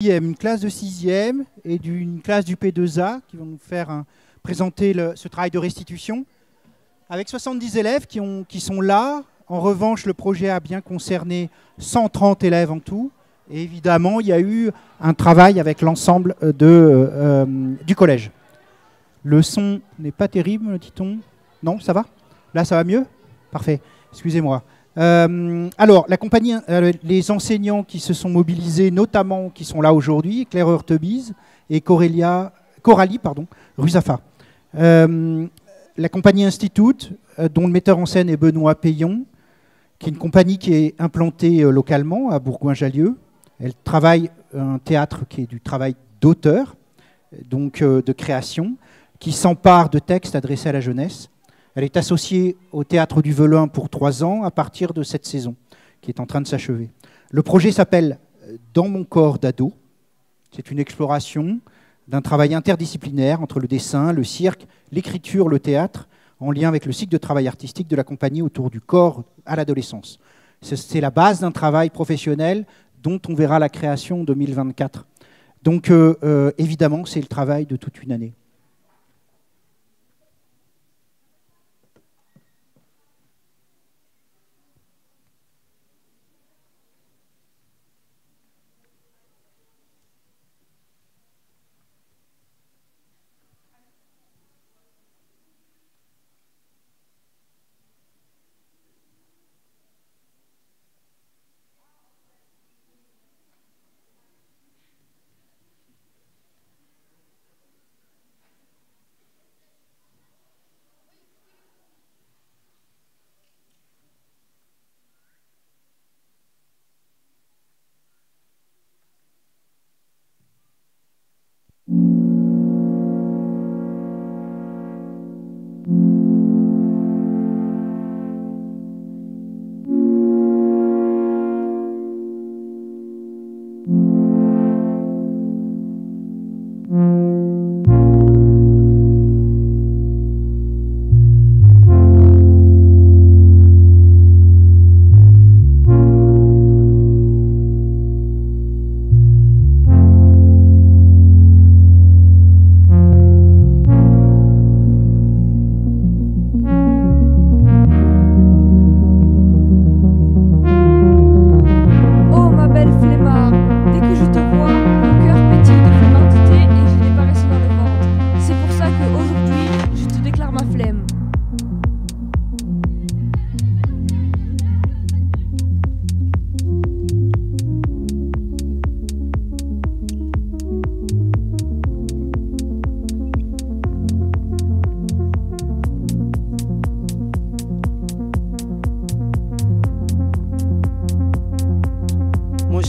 Une classe de 6e et d'une classe du P2A qui vont nous faire présenter ce travail de restitution avec 70 élèves qui sont là. En revanche, le projet a bien concerné 130 élèves en tout. Et évidemment, il y a eu un travail avec l'ensemble du collège. Le son n'est pas terrible, me dit-on. Non, ça va? Là, ça va mieux? Parfait. Excusez-moi. Alors, la compagnie, les enseignants qui se sont mobilisés, notamment qui sont là aujourd'hui, Claire Heurtebise et Coralie Ruzafa. La compagnie Institute, dont le metteur en scène est Benoît Payon, qui est une compagnie qui est implantée localement à Bourgoin-Jallieu. Elle travaille un théâtre qui est du travail d'auteur, donc de création, qui s'empare de textes adressés à la jeunesse. Elle est associée au Théâtre du Velin pour 3 ans à partir de cette saison, qui est en train de s'achever. Le projet s'appelle « Dans mon corps d'ado ». C'est une exploration d'un travail interdisciplinaire entre le dessin, le cirque, l'écriture, le théâtre, en lien avec le cycle de travail artistique de la compagnie autour du corps à l'adolescence. C'est la base d'un travail professionnel dont on verra la création en 2024. Donc évidemment, c'est le travail de toute une année.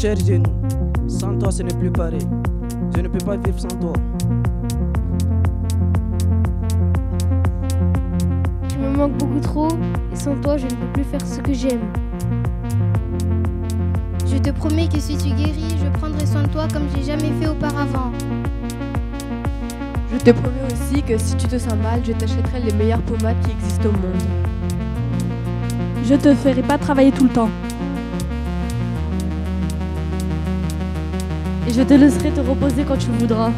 Cher genou, sans toi ce n'est plus pareil. Je ne peux pas vivre sans toi. Tu me manques beaucoup trop et sans toi je ne peux plus faire ce que j'aime. Je te promets que si tu guéris, je prendrai soin de toi comme j'ai jamais fait auparavant. Je te promets aussi que si tu te sens mal, je t'achèterai les meilleures pommades qui existent au monde. Je te ferai pas travailler tout le temps. Et je te laisserai te reposer quand tu voudras.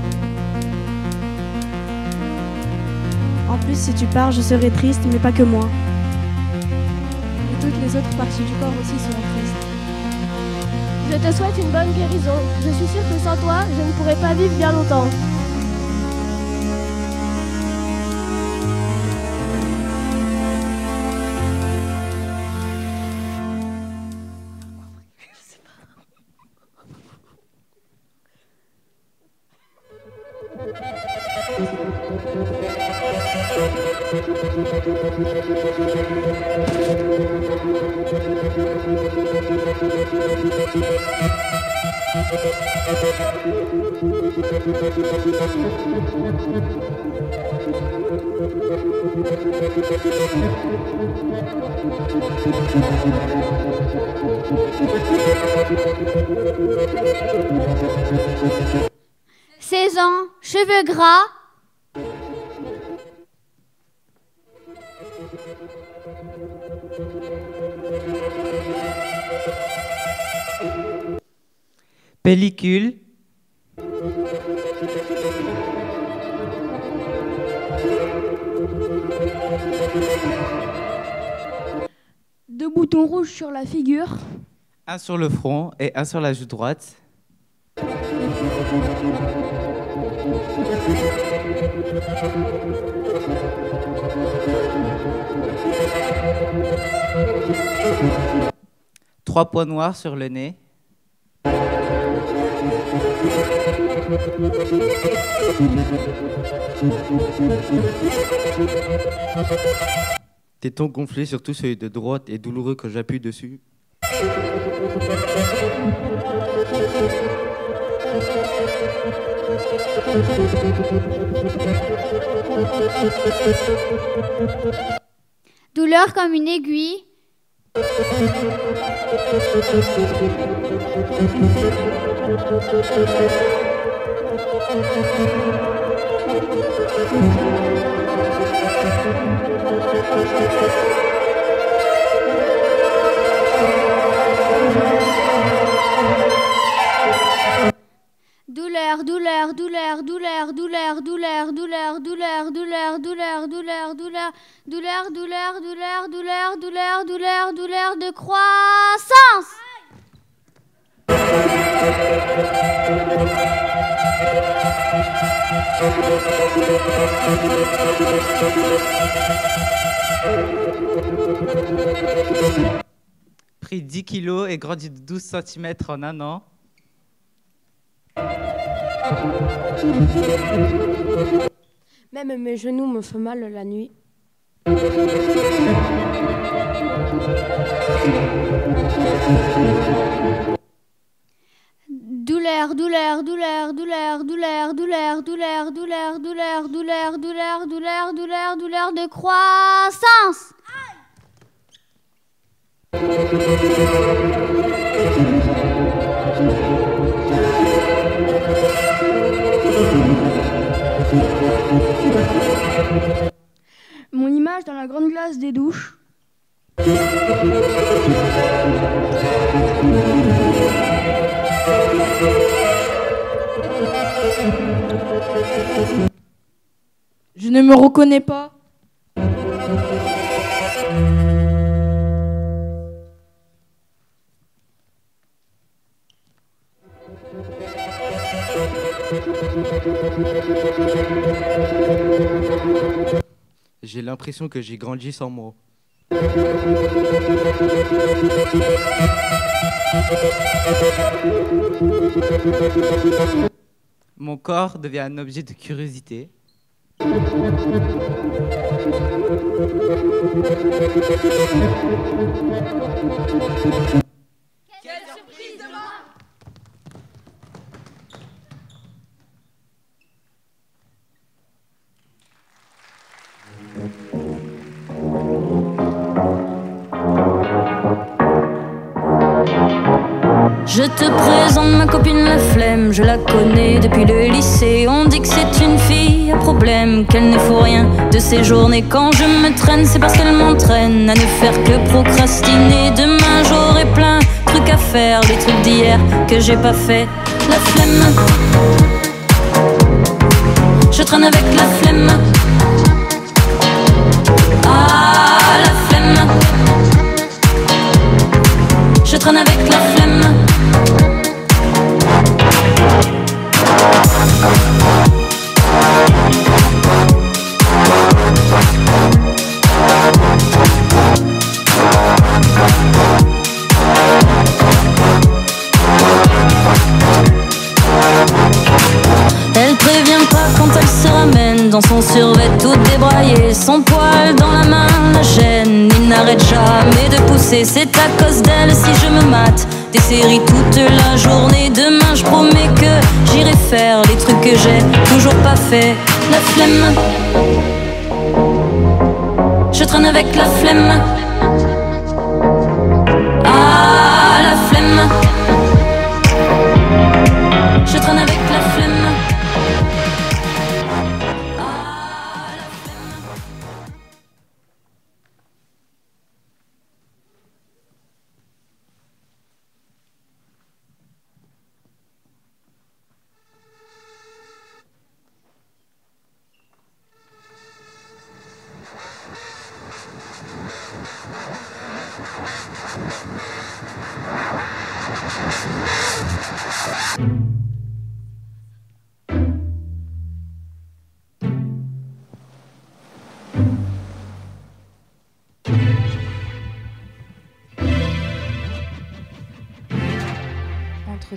En plus, si tu pars, je serai triste, mais pas que moi. Et toutes les autres parties du corps aussi seront tristes. Je te souhaite une bonne guérison. Je suis sûre que sans toi, je ne pourrai pas vivre bien longtemps. Seize ans, cheveux gras. Pellicule, Deux boutons rouges sur la figure. Un sur le front et un sur la joue droite. Trois points noirs sur le nez. Tétons gonflés, surtout celui de droite, est douloureux quand j'appuie dessus. Douleur comme une aiguille. Douleur, douleur, douleur, douleur, douleur, douleur, douleur, douleur, douleur, douleur, douleur, douleur, douleur, douleur, douleur, douleur, douleur, douleur, douleur de croissance. Pris 10 kilos et grandi de 12 cm en un an. Même mes genoux me font mal la nuit. Douleur, douleur, douleur, douleur, douleur, douleur, douleur, douleur, douleur, douleur, douleur, douleur, douleur, douleur de croissance. Mon image dans la grande glace des douches. Je ne me reconnais pas. J'ai l'impression que j'ai grandi sans mots. Mon corps devient un objet de curiosité. Quelle surprise demain! Je te présente ma copine la flemme, je la connais depuis le lycée. On dit que c'est une fille à problème, qu'elle ne faut rien de ses journées. Quand je me traîne, c'est parce qu'elle m'entraîne à ne faire que procrastiner. Demain j'aurai plein de trucs à faire, les trucs d'hier que j'ai pas fait. La flemme, je traîne avec la flemme. Ah, la flemme, je traîne avec la flemme. Elle prévient pas quand elle se ramène dans son survêt tout débraillé, son poil dans la main la gêne. Il n'arrête jamais de pousser, c'est à cause d'elle si je me mate des séries toute la journée. Demain je promets que j'irai faire les trucs que j'ai toujours pas fait. La flemme, je traîne avec la flemme. Ah, la flemme, je traîne avec la flemme.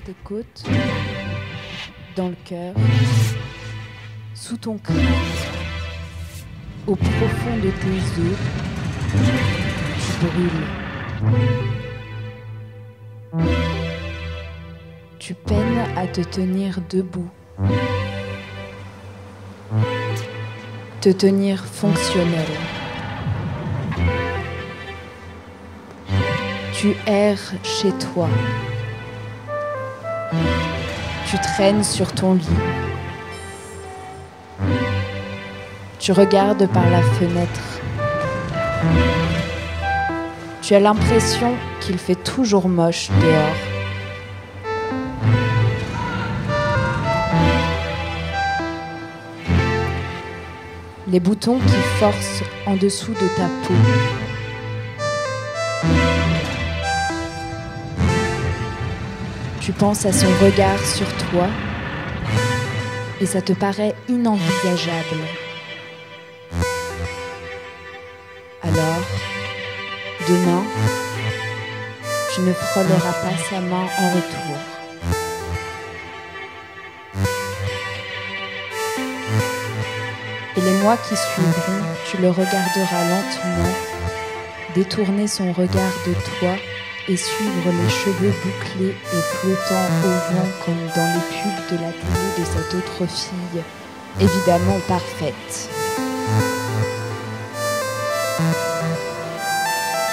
tes côtes, dans le cœur, sous ton crâne, au profond de tes os, tu brûles. Tu peines à te tenir debout, te tenir fonctionnel. Tu erres chez toi. Tu traînes sur ton lit. Tu regardes par la fenêtre. Tu as l'impression qu'il fait toujours moche dehors. Les boutons qui forcent en dessous de ta peau. Tu penses à son regard sur toi et ça te paraît inenvisageable. Alors, demain, tu ne frôleras pas sa main en retour. Et les mois qui suivront, tu le regarderas lentement, détourner son regard de toi et suivre les cheveux bouclés et flottant au vent comme dans les pubs de la télé de cette autre fille, évidemment parfaite.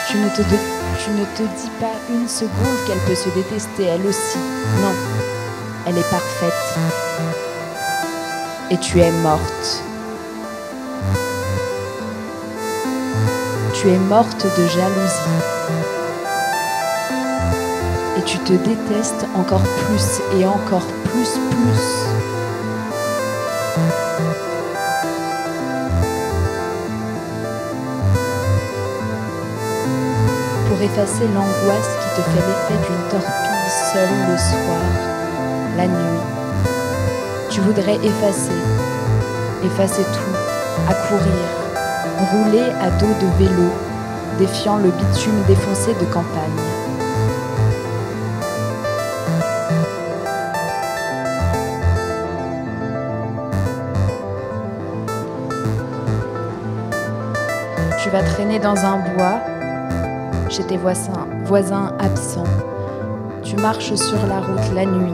Tu ne te dis pas une seconde qu'elle peut se détester elle aussi. Non, elle est parfaite. Et tu es morte. Tu es morte de jalousie. Et tu te détestes encore plus et encore plus. Pour effacer l'angoisse qui te fait l'effet d'une torpille seule le soir, la nuit, tu voudrais effacer tout, à courir, rouler à dos de vélo, défiant le bitume défoncé de campagne. Tu vas traîner dans un bois, chez tes voisins absents. Tu marches sur la route la nuit.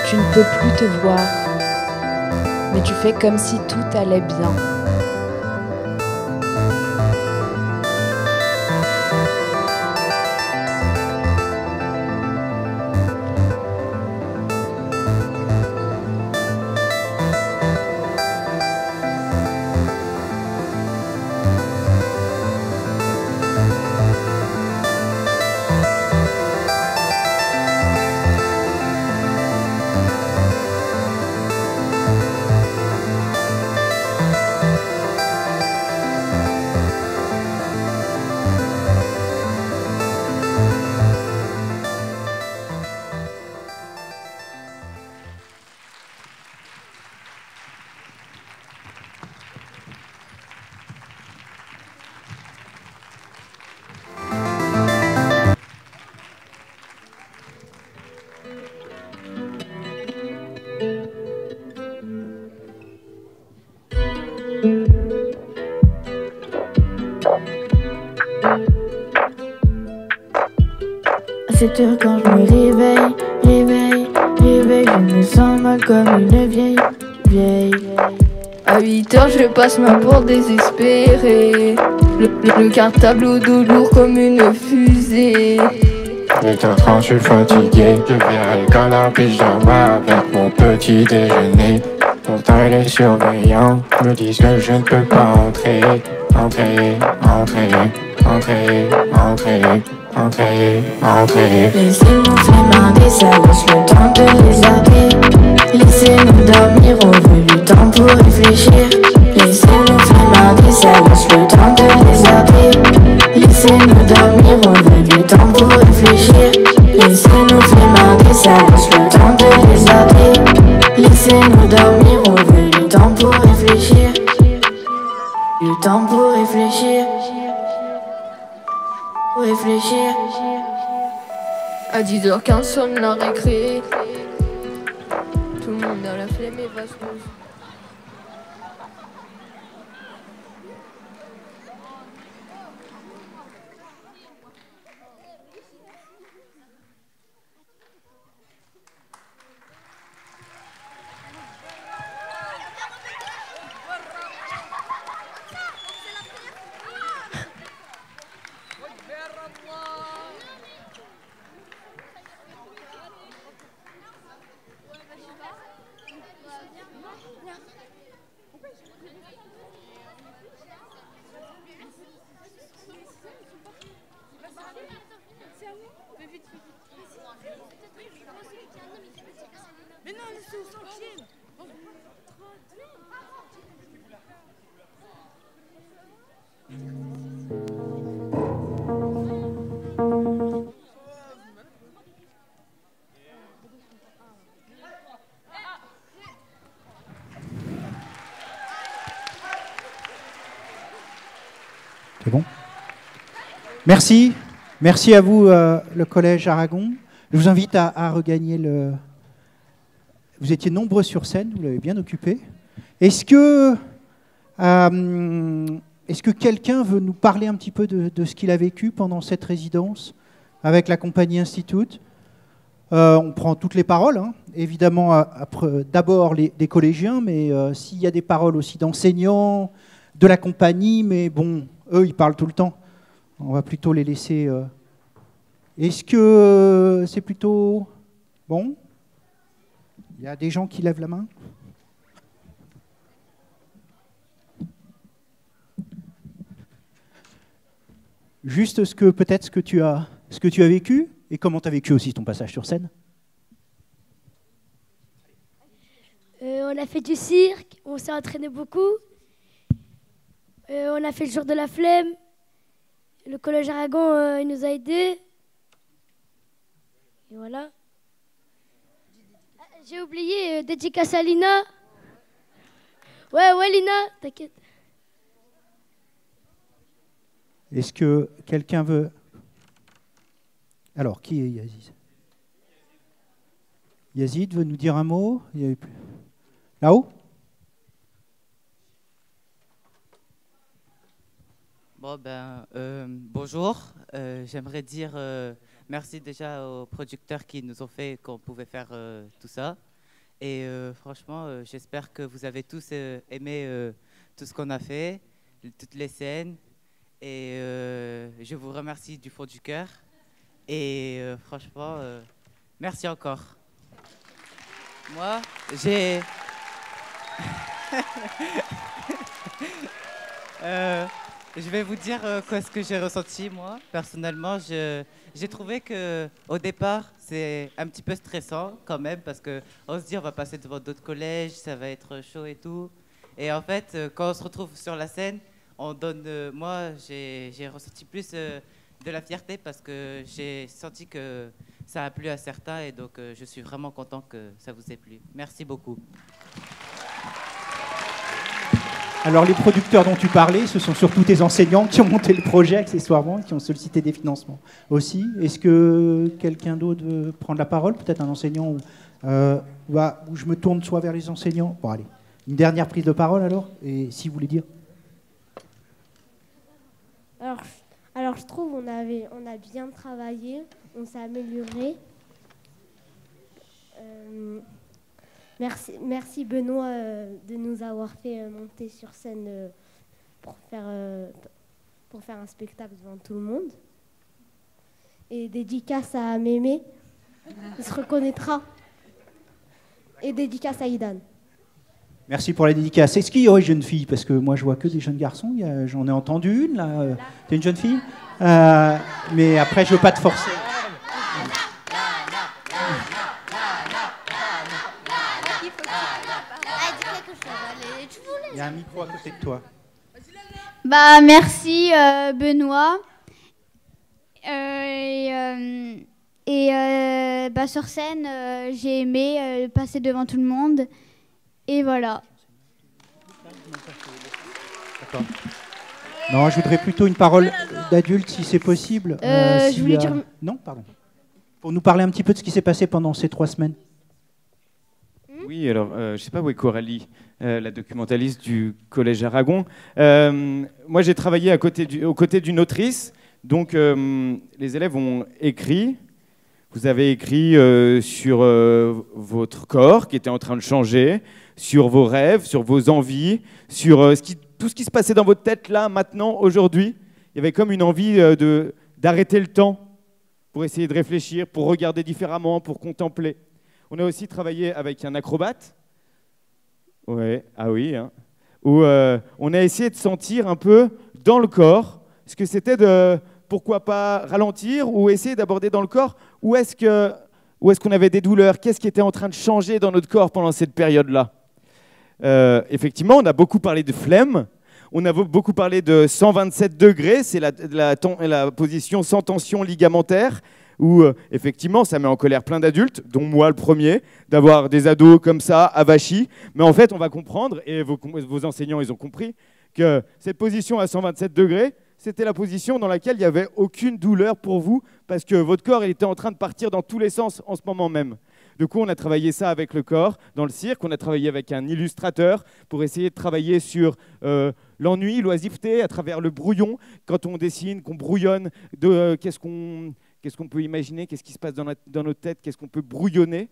Tu ne peux plus te voir, mais tu fais comme si tout allait bien. À 7 heures quand je me réveille, je me sens mal comme une vieille. À 8 heures je passe ma pour désespéré. Le cartable au dos lourd comme une fusée. 8h30 je suis fatigué, je vais à l'école en pyjama avec mon petit déjeuner. Pourtant les surveillants me disent que je ne peux pas entrer. Laissez-nous flémander, ça laisse le temps de les zapper. Laissez-nous dormir, on veut du temps pour réfléchir. Laissez-nous flémander, ça laisse le temps de les zapper. Laissez-nous dormir, on veut du temps pour réfléchir. Laissez-nous flémander, ça laisse le temps de les zapper. Laissez-nous dormir, on veut du temps pour réfléchir. réfléchir. Réfléchir. À 10h15 sonne la récré. Tout le monde a la flemme et va se poser. Mais non, laissez au sentier. C'est bon. Merci. Merci à vous, le Collège Aragon. Je vous invite à regagner le... Vous étiez nombreux sur scène, vous l'avez bien occupé. Est-ce que quelqu'un veut nous parler un petit peu de ce qu'il a vécu pendant cette résidence avec la Compagnie Institute? On prend toutes les paroles, hein. Évidemment, d'abord des collégiens, mais s'il y a des paroles aussi d'enseignants, de la compagnie, mais bon, eux, ils parlent tout le temps. On va plutôt les laisser... Est-ce que c'est plutôt bon? Il y a des gens qui lèvent la main? Juste peut-être ce que tu as vécu et comment tu as vécu aussi ton passage sur scène. On a fait du cirque, on s'est entraîné beaucoup. On a fait le jour de la flemme. Le Collège Aragon, il nous a aidés. Et voilà. J'ai oublié, dédicace à Lina. Ouais, Lina, t'inquiète. Est-ce que quelqu'un veut... Alors, qui est Yazid? Yazid veut nous dire un mot? Il y avait plus... Là-haut? Bon, bonjour. J'aimerais dire merci déjà aux producteurs qui nous ont fait qu'on pouvait faire tout ça. Et franchement, j'espère que vous avez tous aimé tout ce qu'on a fait, toutes les scènes. Et je vous remercie du fond du cœur. Et franchement, merci encore. Moi, j'ai... je vais vous dire ce que j'ai ressenti, moi. Personnellement, j'ai trouvé qu'au départ, c'est un petit peu stressant quand même, parce qu'on se dit on va passer devant d'autres collèges, ça va être chaud et tout. Et en fait, quand on se retrouve sur la scène, on donne... moi, j'ai ressenti plus de la fierté parce que j'ai senti que ça a plu à certains et donc je suis vraiment content que ça vous ait plu. Merci beaucoup. Alors les producteurs dont tu parlais, ce sont surtout tes enseignants qui ont monté le projet accessoirement, qui ont sollicité des financements aussi. Est-ce que quelqu'un d'autre veut prendre la parole? Peut-être un enseignant où je me tourne soit vers les enseignants. Bon allez, une dernière prise de parole alors, et si vous voulez dire. Alors je trouve on a bien travaillé, on s'est amélioré. Merci Benoît de nous avoir fait monter sur scène pour faire un spectacle devant tout le monde. Et dédicace à Mémé, il se reconnaîtra. Et dédicace à Idan. Merci pour la dédicace. Est-ce qu'il y aurait une jeune fille? Parce que moi je vois que des jeunes garçons, j'en ai entendu une là. T'es une jeune fille? Mais après je veux pas te forcer. Il y a un micro à côté de toi. Merci Benoît. Sur scène, j'ai aimé passer devant tout le monde. Et voilà. D'accord. Non, je voudrais plutôt une parole d'adulte, si c'est possible. Je voulais dire... Non, pardon. Pour nous parler un petit peu de ce qui s'est passé pendant ces 3 semaines. Oui, alors, je ne sais pas où est Coralie, la documentaliste du Collège Aragon. Moi, j'ai travaillé aux côtés d'une autrice. Donc, les élèves ont écrit. Vous avez écrit sur votre corps qui était en train de changer, sur vos rêves, sur vos envies, sur tout ce qui se passait dans votre tête là, maintenant, aujourd'hui. Il y avait comme une envie d'arrêter le temps pour essayer de réfléchir, pour regarder différemment, pour contempler. On a aussi travaillé avec un acrobate. Ouais, ah oui, hein, où on a essayé de sentir un peu dans le corps ce que c'était de, pourquoi pas ralentir ou essayer d'aborder dans le corps où est-ce qu'on avait des douleurs, qu'est-ce qui était en train de changer dans notre corps pendant cette période-là. Effectivement, on a beaucoup parlé de flemme, on a beaucoup parlé de 127 degrés, c'est la position sans tension ligamentaire, où effectivement ça met en colère plein d'adultes, dont moi le premier, d'avoir des ados comme ça, avachis. Mais en fait, on va comprendre, et vos enseignants ils ont compris, que cette position à 127 degrés, c'était la position dans laquelle il n'y avait aucune douleur pour vous, parce que votre corps il était en train de partir dans tous les sens en ce moment même. Du coup, on a travaillé ça avec le corps dans le cirque, on a travaillé avec un illustrateur pour essayer de travailler sur l'ennui, l'oisiveté, à travers le brouillon. Quand on dessine, qu'on brouillonne, qu'est-ce qu'on peut imaginer, qu'est-ce qui se passe dans notre tête, qu'est-ce qu'on peut brouillonner.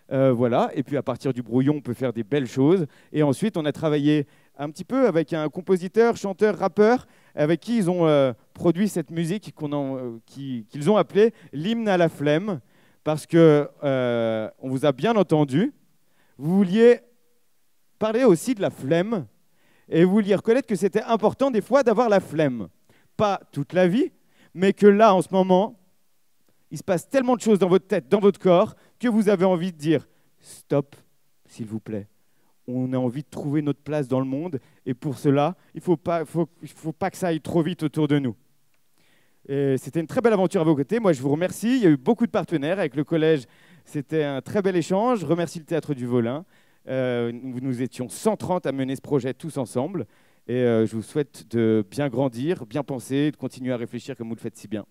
Voilà. Et puis à partir du brouillon, on peut faire des belles choses. Et ensuite, on a travaillé un petit peu avec un compositeur, chanteur, rappeur, avec qui ils ont produit cette musique qu'ils ont appelée l'hymne à la flemme, parce que on vous a bien entendu. Vous vouliez parler aussi de la flemme, et vous vouliez reconnaître que c'était important des fois d'avoir la flemme. Pas toute la vie, mais que là, en ce moment, il se passe tellement de choses dans votre tête, dans votre corps, que vous avez envie de dire « Stop, s'il vous plaît ». On a envie de trouver notre place dans le monde, et pour cela, il faut pas que ça aille trop vite autour de nous. C'était une très belle aventure à vos côtés. Moi, je vous remercie. Il y a eu beaucoup de partenaires avec le collège. C'était un très bel échange. Je remercie le Théâtre du Volin. Nous étions 130 à mener ce projet tous ensemble. Et je vous souhaite de bien grandir, bien penser, de continuer à réfléchir comme vous le faites si bien.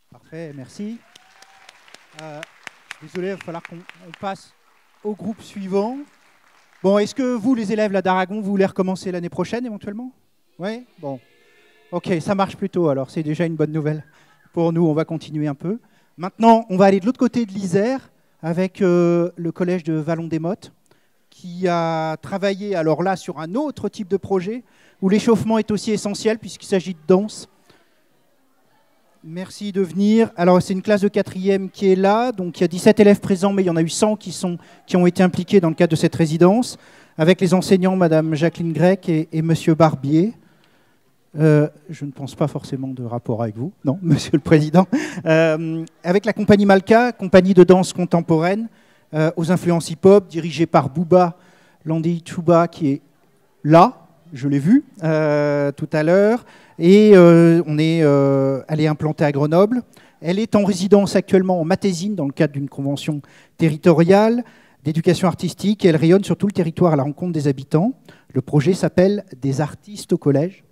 Parfait, merci. Désolé, il va falloir qu'on passe au groupe suivant. Bon, est-ce que vous, les élèves là d'Aragon, vous voulez recommencer l'année prochaine éventuellement? Oui. Bon. Ok, ça marche plutôt, alors c'est déjà une bonne nouvelle pour nous, on va continuer un peu. Maintenant, on va aller de l'autre côté de l'Isère avec le collège de Vallon-des-Mottes qui a travaillé alors là sur un autre type de projet où l'échauffement est aussi essentiel puisqu'il s'agit de danse. Merci de venir. Alors c'est une classe de 4e qui est là, donc il y a 17 élèves présents, mais il y en a eu 100 qui ont été impliqués dans le cadre de cette résidence, avec les enseignants Madame Jacqueline Grec et Monsieur Barbier. Je ne pense pas forcément de rapport avec vous, non, Monsieur le Président. Avec la compagnie Malka, compagnie de danse contemporaine, aux influences hip-hop, dirigée par Bouba Landi Chouba, qui est là, je l'ai vu tout à l'heure, et elle est implantée à Grenoble. Elle est en résidence actuellement en Matésine, dans le cadre d'une convention territoriale d'éducation artistique, et elle rayonne sur tout le territoire à la rencontre des habitants. Le projet s'appelle « Des artistes au collège ».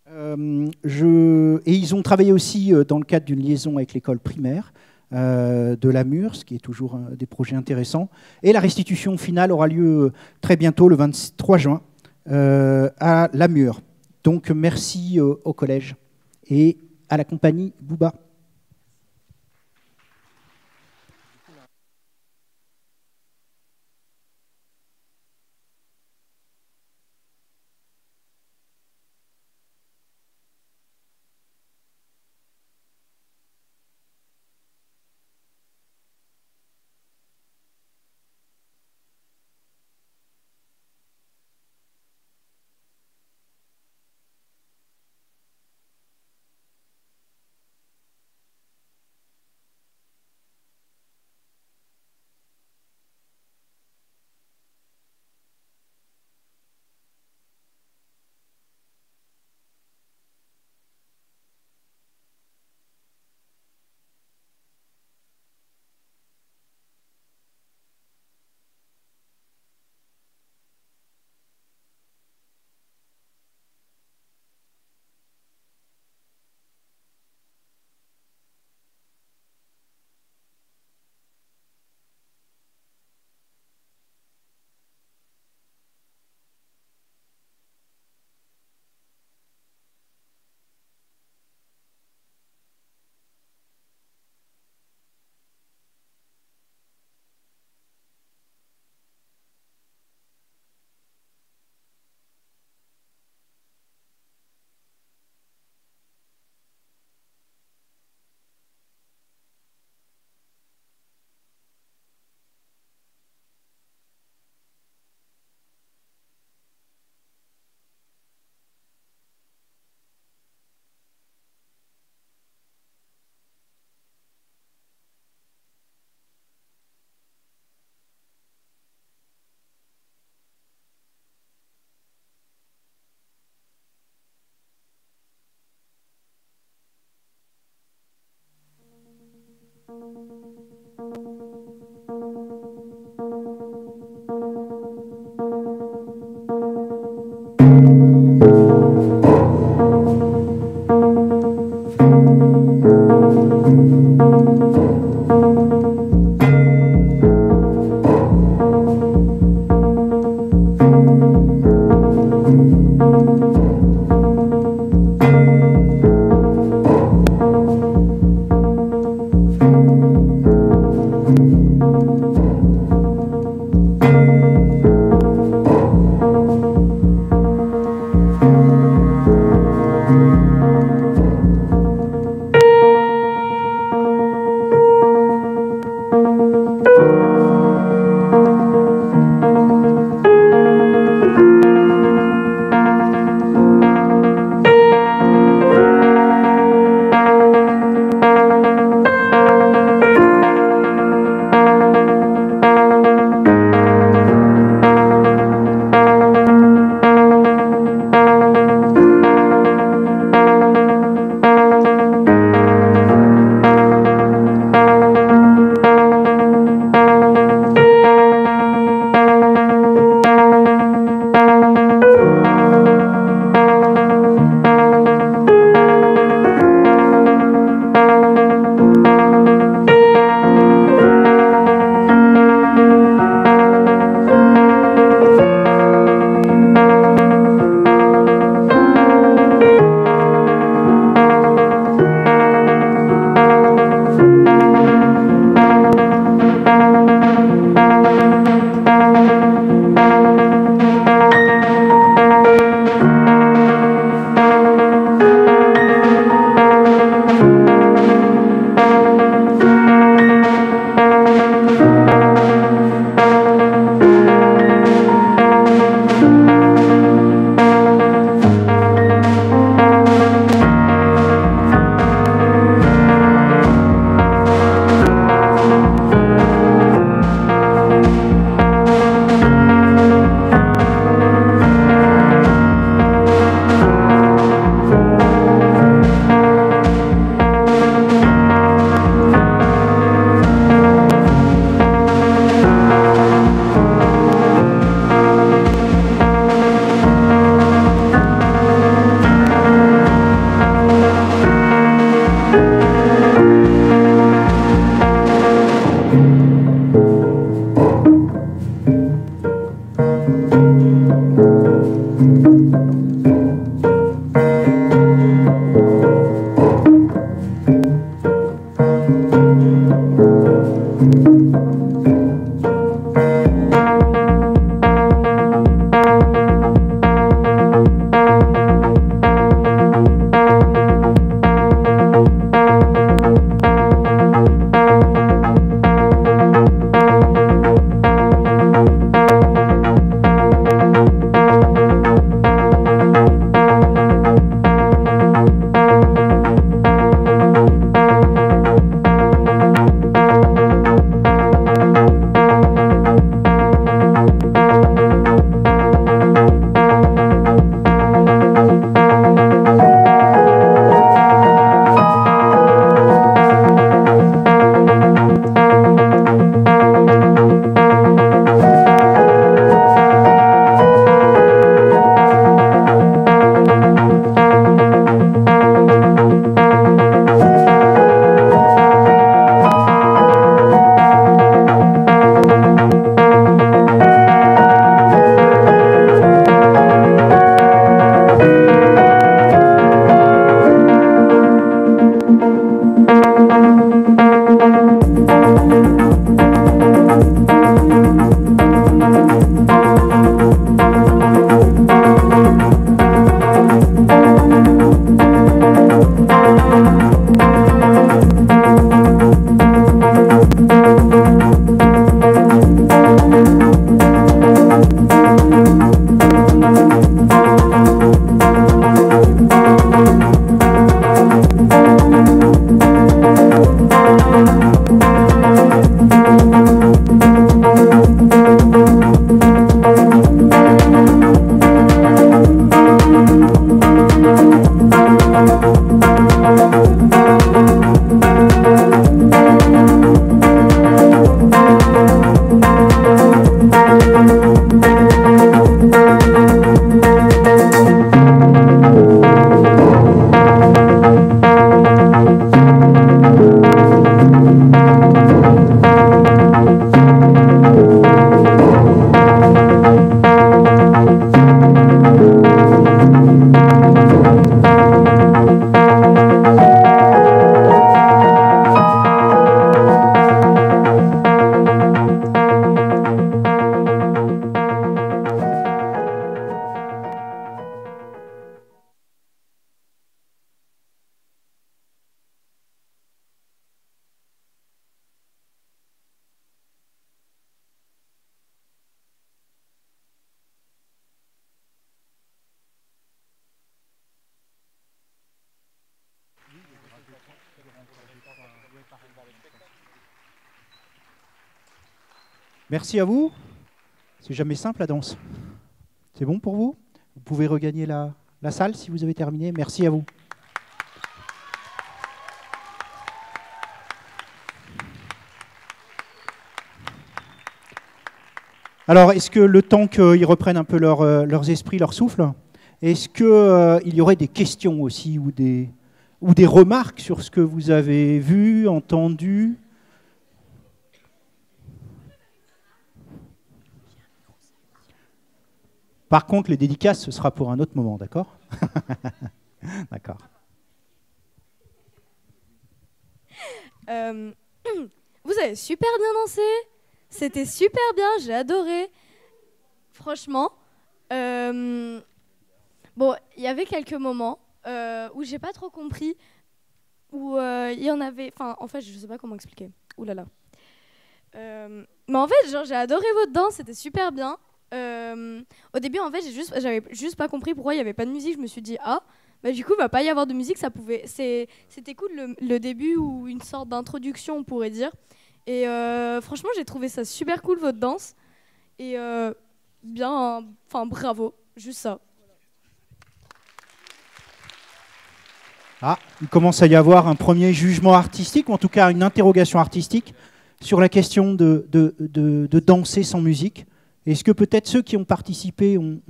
Et ils ont travaillé aussi dans le cadre d'une liaison avec l'école primaire de Lamure, ce qui est toujours un des projets intéressants. Et la restitution finale aura lieu très bientôt, le 23 juin, à Lamure. Donc merci au collège et à la compagnie Bouba. Merci à vous. C'est jamais simple la danse. C'est bon pour vous? Vous pouvez regagner la salle si vous avez terminé. Merci à vous. Alors, est-ce que le temps qu'ils reprennent un peu leurs esprits, leur souffle, est-ce qu'il y aurait des questions aussi ou des remarques sur ce que vous avez vu, entendu? Par contre, les dédicaces, ce sera pour un autre moment, d'accord? D'accord. Vous avez super bien dansé. C'était super bien, j'ai adoré. Franchement. Bon, il y avait quelques moments où j'ai pas trop compris. Où il y en avait... Enfin, en fait, je sais pas comment expliquer. Ouh là là. Mais en fait, genre, j'ai adoré votre danse, c'était super bien. Au début, en fait, j'avais juste pas compris pourquoi il y avait pas de musique. Je me suis dit, ah, bah du coup, il va pas y avoir de musique. C'était cool le début ou une sorte d'introduction, on pourrait dire. Et franchement, j'ai trouvé ça super cool, votre danse. Et bien, enfin, bravo, juste ça. Ah, il commence à y avoir un premier jugement artistique, ou en tout cas une interrogation artistique sur la question de danser sans musique. Est-ce que peut-être ceux qui ont participé ont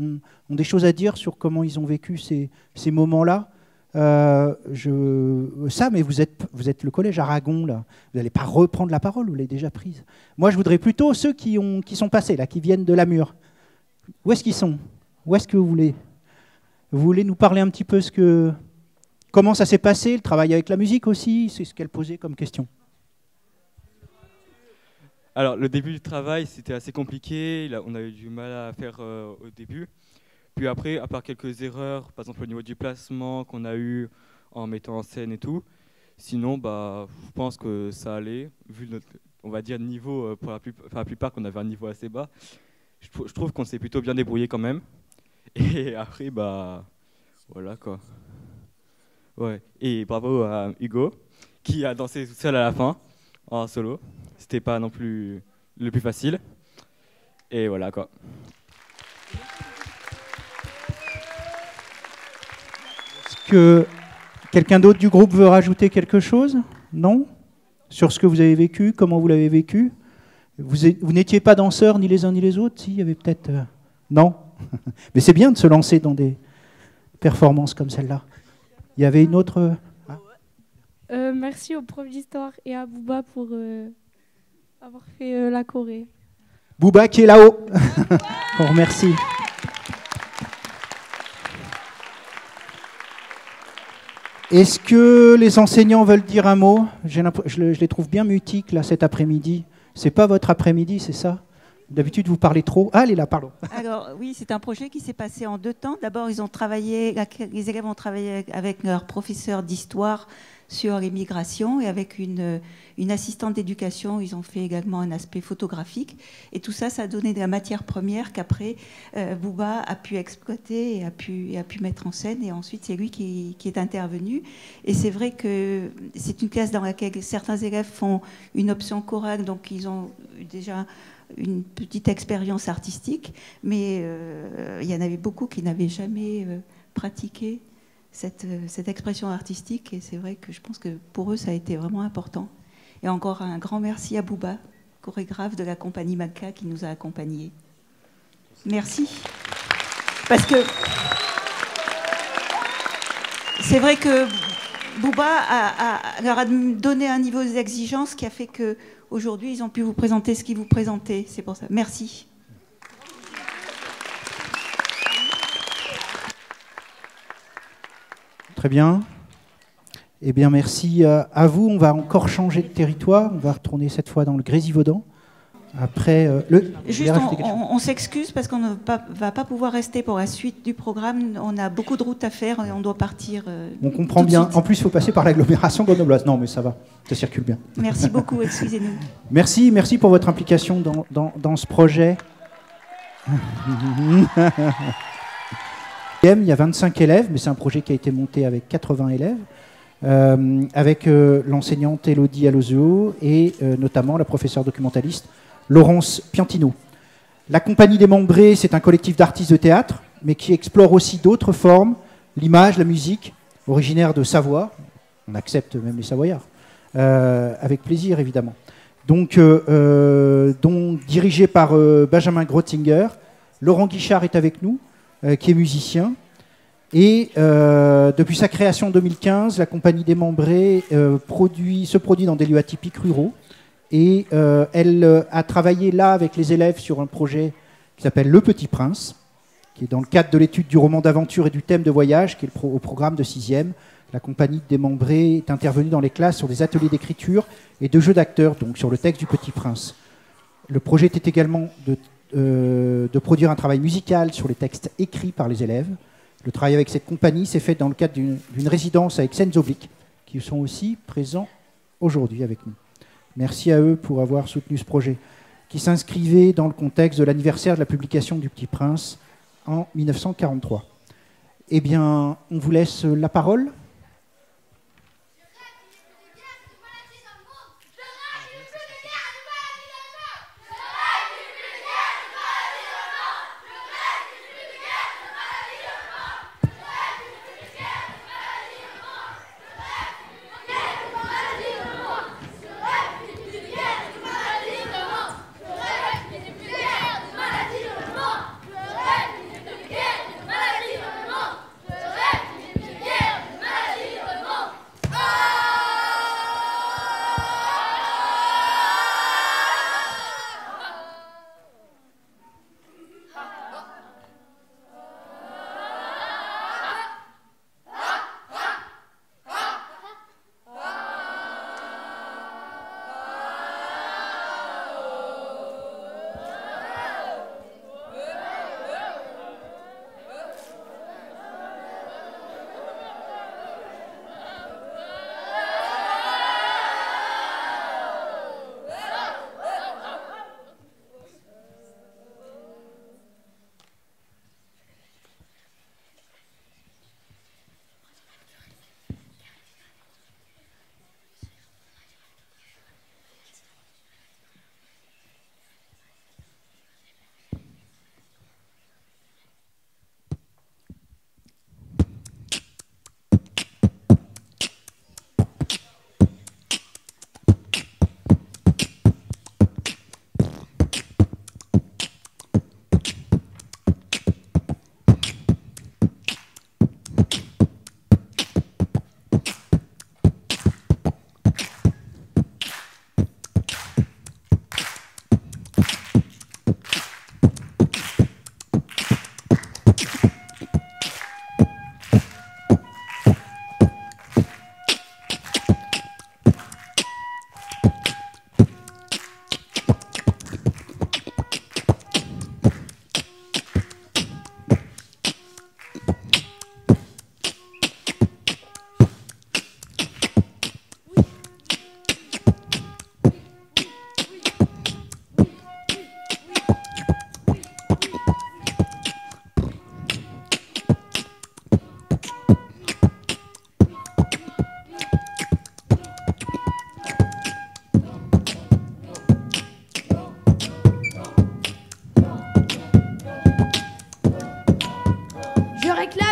des choses à dire sur comment ils ont vécu ces moments-là? Mais vous êtes le collège Aragon, là. Vous n'allez pas reprendre la parole, vous l'avez déjà prise. Moi, je voudrais plutôt ceux qui sont passés, là, qui viennent de la Mure. Où est-ce qu'ils sont? Où est-ce que vous voulez? Vous voulez nous parler un petit peu comment ça s'est passé, le travail avec la musique aussi? C'est ce qu'elle posait comme question. Alors, le début du travail, c'était assez compliqué. On a eu du mal à faire au début. Puis après, à part quelques erreurs, par exemple au niveau du placement qu'on a eu en mettant en scène et tout, sinon, je pense que ça allait, vu notre, on va dire, niveau, pour la plupart qu'on avait un niveau assez bas. Je trouve qu'on s'est plutôt bien débrouillé quand même. Et après, voilà quoi. Ouais. Et bravo à Hugo, qui a dansé tout seul à la fin, en solo. C'était pas non plus le plus facile. Et voilà quoi. Est-ce que quelqu'un d'autre du groupe veut rajouter quelque chose? Non? Sur ce que vous avez vécu, comment vous l'avez vécu? Vous n'étiez pas danseurs ni les uns ni les autres? Si, il y avait peut-être... Non? Mais c'est bien de se lancer dans des performances comme celle-là. Il y avait une autre... Merci au prof d'histoire et à Bouba pour avoir fait la choré. Bouba qui est là-haut. On remercie. Est-ce que les enseignants veulent dire un mot? Je les trouve bien mutiques là cet après-midi. C'est pas votre après-midi, c'est ça? D'habitude, vous parlez trop. Ah, elle est là, pardon. Alors, oui, c'est un projet qui s'est passé en 2 temps. D'abord, les élèves ont travaillé avec leur professeur d'histoire sur l'immigration et avec une assistante d'éducation. Ils ont fait également un aspect photographique. Et tout ça, ça a donné de la matière première qu'après, Bouba a pu exploiter et a pu mettre en scène. Et ensuite, c'est lui qui est intervenu. Et c'est vrai que c'est une classe dans laquelle certains élèves font une option chorale, donc ils ont déjà une petite expérience artistique, mais il y en avait beaucoup qui n'avaient jamais pratiqué cette expression artistique, et c'est vrai que je pense que pour eux ça a été vraiment important. Et encore un grand merci à Bouba, chorégraphe de la compagnie Magka qui nous a accompagnés. Merci. Parce que c'est vrai que Bouba leur a donné un niveau d'exigence qui a fait que aujourd'hui, ils ont pu vous présenter ce qu'ils vous présentaient. C'est pour ça. Merci. Très bien. Eh bien, merci à vous. On va encore changer de territoire. On va retourner cette fois dans le Grésivaudan. Après, juste, on s'excuse parce qu'on ne va pas pouvoir rester pour la suite du programme. On a beaucoup de routes à faire et on doit partir. On comprend bien. En plus, il faut passer par l'agglomération grenobloise. Non, mais ça va. Ça circule bien. Merci beaucoup. Excusez-nous. Merci pour votre implication dans ce projet. Il y a 25 élèves, mais c'est un projet qui a été monté avec 80 élèves. Avec l'enseignante Elodie Alozio et notamment la professeure documentaliste Laurence Piantino. La Compagnie des Membrés, c'est un collectif d'artistes de théâtre, mais qui explore aussi d'autres formes, l'image, la musique, originaire de Savoie. On accepte même les Savoyards, avec plaisir évidemment. Donc dirigé par Benjamin Grotzinger. Laurent Guichard est avec nous, qui est musicien. Et depuis sa création en 2015, la Compagnie des Membrés se produit dans des lieux atypiques ruraux. Et elle a travaillé là avec les élèves sur un projet qui s'appelle Le Petit Prince, qui est dans le cadre de l'étude du roman d'aventure et du thème de voyage, qui est au programme de 6e. La Compagnie des Membrés est intervenue dans les classes sur des ateliers d'écriture et de jeux d'acteurs, donc sur le texte du Petit Prince. Le projet était également de produire un travail musical sur les textes écrits par les élèves. Le travail avec cette compagnie s'est fait dans le cadre d'une résidence avec Scènes Obliques, qui sont aussi présents aujourd'hui avec nous. Merci à eux pour avoir soutenu ce projet, qui s'inscrivait dans le contexte de l'anniversaire de la publication du Petit Prince en 1943. Eh bien, on vous laisse la parole.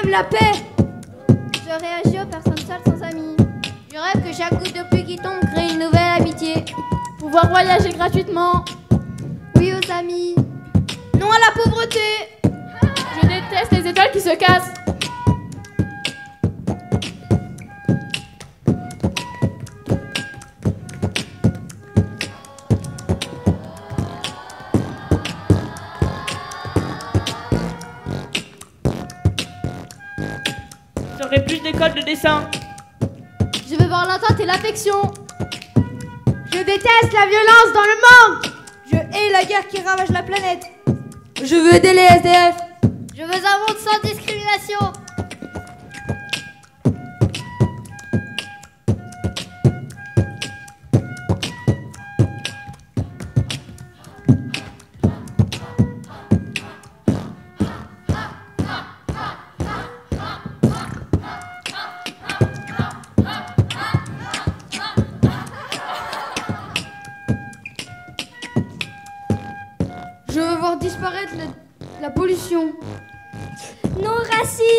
La paix. Je réagis aux personnes seules sans amis. Je rêve que chaque goutte de pluie qui tombe crée une nouvelle amitié. Pouvoir voyager gratuitement. Oui aux amis. Non à la pauvreté. Je déteste les étoiles qui se cassent. Plus d'école de dessin. Je veux voir l'entente et l'affection. Je déteste la violence dans le monde. Je hais la guerre qui ravage la planète. Je veux aider les SDF. Je veux un monde sans discrimination.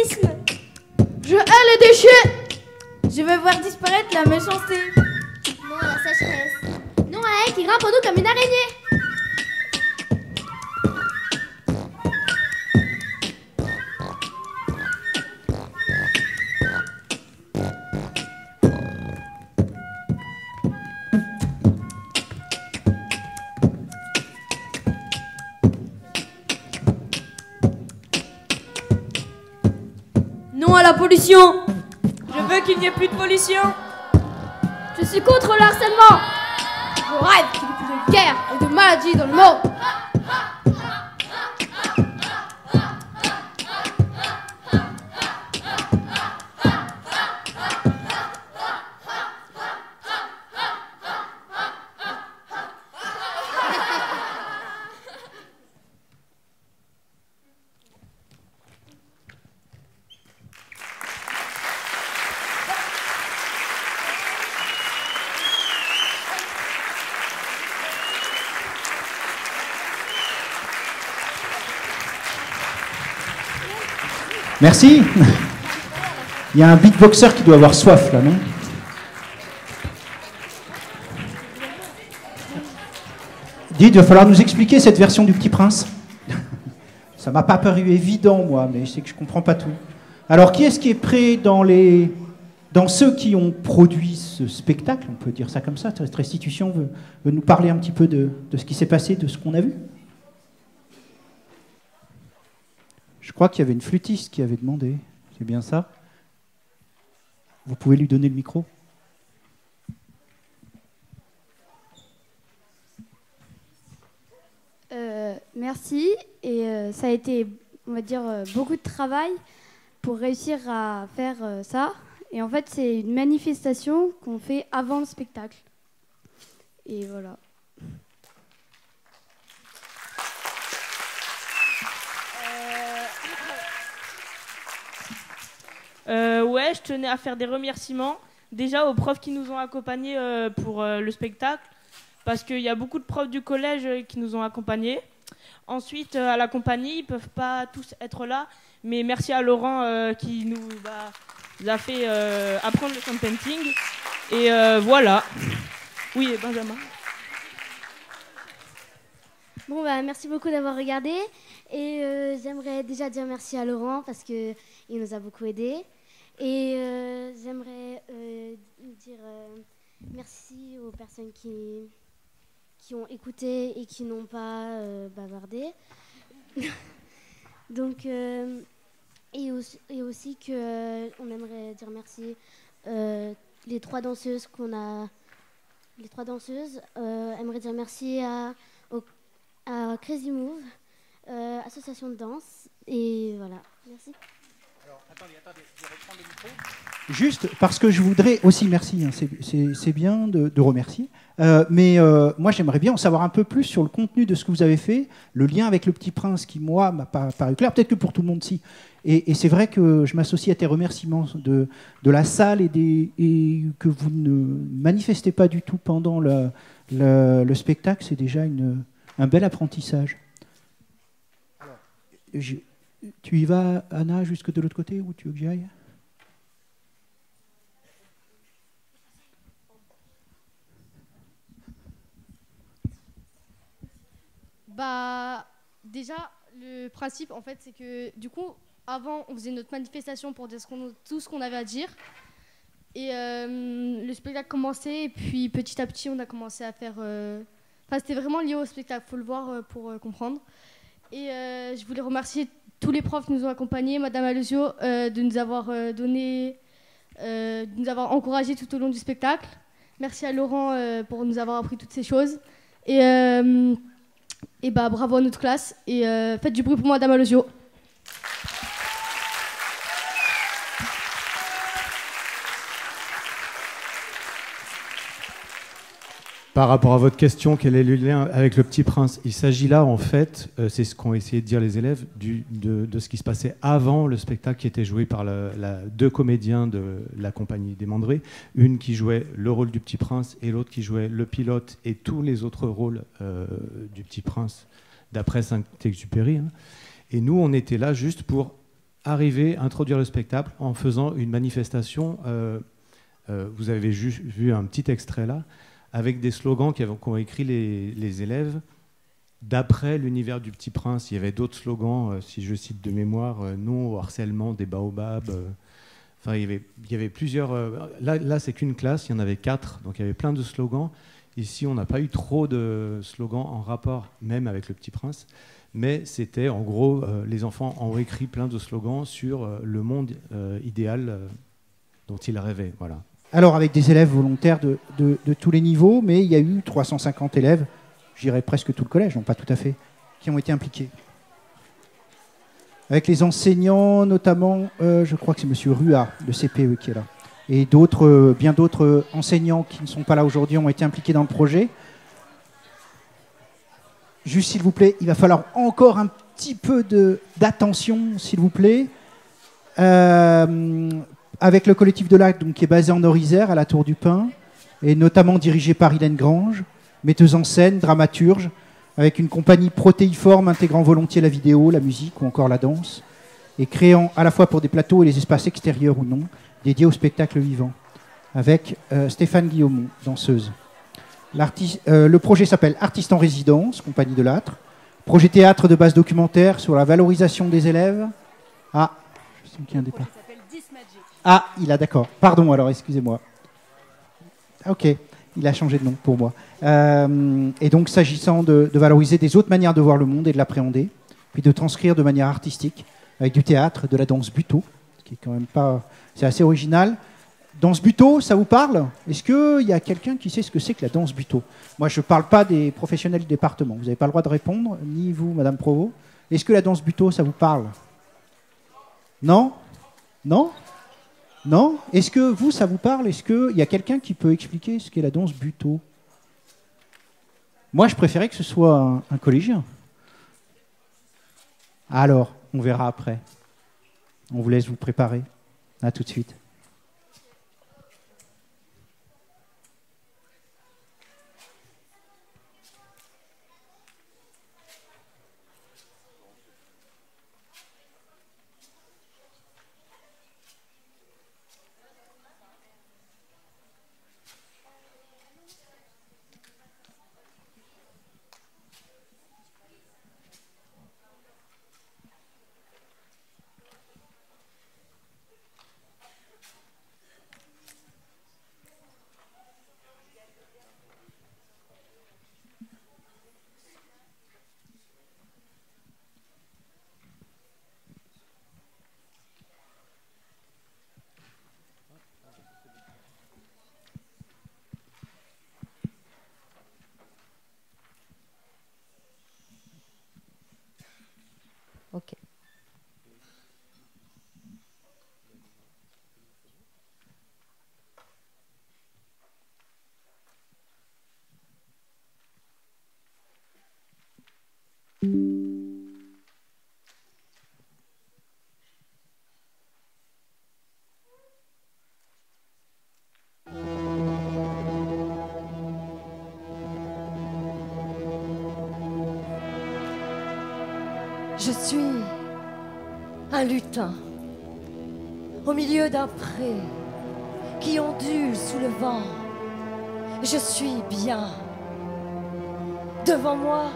l'égoïsme. Je hais les déchets. Je veux voir disparaître la méchanceté. Non à la sécheresse. Non à elle qui grimpe en nous comme une araignée. Non à la pollution. Je veux qu'il n'y ait plus de pollution. Je suis contre le harcèlement. Je rêve qu'il n'y ait plus de guerre et de maladies dans le monde. Merci. Il y a un beatboxer qui doit avoir soif là, non? Dites, il va falloir nous expliquer cette version du Petit Prince. Ça m'a pas paru évident, moi, mais c'est que je comprends pas tout. Alors, qui est-ce qui est prêt dans ceux qui ont produit ce spectacle, on peut dire ça comme ça, cette restitution veut nous parler un petit peu de ce qui s'est passé, de ce qu'on a vu? Je crois qu'il y avait une flûtiste qui avait demandé. C'est bien ça? Vous pouvez lui donner le micro? Merci. Et ça a été, on va dire, beaucoup de travail pour réussir à faire ça. Et en fait, c'est une manifestation qu'on fait avant le spectacle. Et voilà. Ouais, je tenais à faire des remerciements. Déjà aux profs qui nous ont accompagnés pour le spectacle, parce qu'il y a beaucoup de profs du collège qui nous ont accompagnés. Ensuite, à la compagnie, ils ne peuvent pas tous être là, mais merci à Laurent qui nous a fait apprendre le sound painting. Et voilà. Oui, et Benjamin. Bon, bah, merci beaucoup d'avoir regardé. Et j'aimerais déjà dire merci à Laurent parce qu'il nous a beaucoup aidés. Et j'aimerais dire merci aux personnes qui ont écouté et qui n'ont pas bavardé. Donc, et aussi qu'on aimerait dire merci les trois danseuses qu'on a. Les trois danseuses aimeraient dire merci à Crazy Move, association de danse, et voilà. Merci. Alors, attendez, je vais reprendre le micro. Juste parce que je voudrais aussi, merci, hein, c'est bien de remercier, mais moi j'aimerais bien en savoir un peu plus sur le contenu de ce que vous avez fait, le lien avec le Petit Prince qui, moi, m'a paru clair, peut-être que pour tout le monde, si. Et c'est vrai que je m'associe à tes remerciements de la salle et que vous ne manifestez pas du tout pendant le spectacle, c'est déjà un bel apprentissage. Alors, tu y vas, Anna, jusque de l'autre côté, ou tu veux que j'y aille? Bah, déjà, le principe, en fait, c'est que, du coup, avant, on faisait notre manifestation pour dire tout ce qu'on avait à dire. Et le spectacle commençait, et puis petit à petit, on a commencé à faire... Enfin, c'était vraiment lié au spectacle, il faut le voir pour comprendre. Et je voulais remercier tous les profs qui nous ont accompagnés, Madame Alesio, de nous avoir donné... de nous avoir encouragés tout au long du spectacle. Merci à Laurent pour nous avoir appris toutes ces choses. Et bah, bravo à notre classe. Et faites du bruit pour Madame Alesio. Par rapport à votre question, quel est le lien avec le Petit Prince? Il s'agit là, en fait, c'est ce qu'ont essayé de dire les élèves, de ce qui se passait avant le spectacle qui était joué par deux comédiens de la compagnie des Mandrés, une qui jouait le rôle du Petit Prince et l'autre qui jouait le pilote et tous les autres rôles du Petit Prince, d'après Saint-Exupéry. Hein. Et nous, on était là juste pour arriver à introduire le spectacle en faisant une manifestation. Vous avez juste vu un petit extrait là, avec des slogans qu'ont écrit les élèves d'après l'univers du Petit Prince. Il y avait d'autres slogans, si je cite de mémoire, non au harcèlement des baobabs. Enfin, il y avait plusieurs. Là c'est qu'une classe, il y en avait 4, donc il y avait plein de slogans. Ici, on n'a pas eu trop de slogans en rapport même avec le Petit Prince, mais c'était en gros, les enfants ont écrit plein de slogans sur le monde idéal dont ils rêvaient. Voilà. Alors, avec des élèves volontaires de tous les niveaux, mais il y a eu 350 élèves, je dirais presque tout le collège, non pas tout à fait, qui ont été impliqués. Avec les enseignants, notamment, je crois que c'est M. Rua, de CPE, qui est là. Et bien d'autres enseignants qui ne sont pas là aujourd'hui ont été impliqués dans le projet. Juste, s'il vous plaît, il va falloir encore un petit peu d'attention, s'il vous plaît. Avec le collectif de l'acte, qui est basé en Nord-Isère, à la Tour du Pin, et notamment dirigé par Hélène Grange, metteuse en scène, dramaturge, avec une compagnie protéiforme intégrant volontiers la vidéo, la musique ou encore la danse, et créant à la fois pour des plateaux et les espaces extérieurs ou non, dédiés au spectacle vivant, avec Stéphane Guillaumont, danseuse. Le projet s'appelle Artistes en résidence, compagnie de l'âtre. Projet théâtre de base documentaire sur la valorisation des élèves. Ah, je sens qu'il y a un départ. Ah, d'accord. Pardon, alors, excusez-moi. Ok, il a changé de nom pour moi. Et donc, s'agissant de valoriser des autres manières de voir le monde et de l'appréhender, puis de transcrire de manière artistique, avec du théâtre, de la danse buto, ce qui est quand même pas... C'est assez original. Danse buto, ça vous parle? Est-ce qu'il y a quelqu'un qui sait ce que c'est que la danse buto? Moi, je ne parle pas des professionnels du département. Vous n'avez pas le droit de répondre, ni vous, Madame Provost. Est-ce que la danse buto, ça vous parle? Non? Non? Non? Est-ce que vous, ça vous parle? Est-ce qu'il y a quelqu'un qui peut expliquer ce qu'est la danse buto? Moi, je préférais que ce soit un collégien. Alors, on verra après. On vous laisse vous préparer. À tout de suite. Ok. Je suis un lutin au milieu d'un pré qui ondule sous le vent. Je suis bien. Devant moi,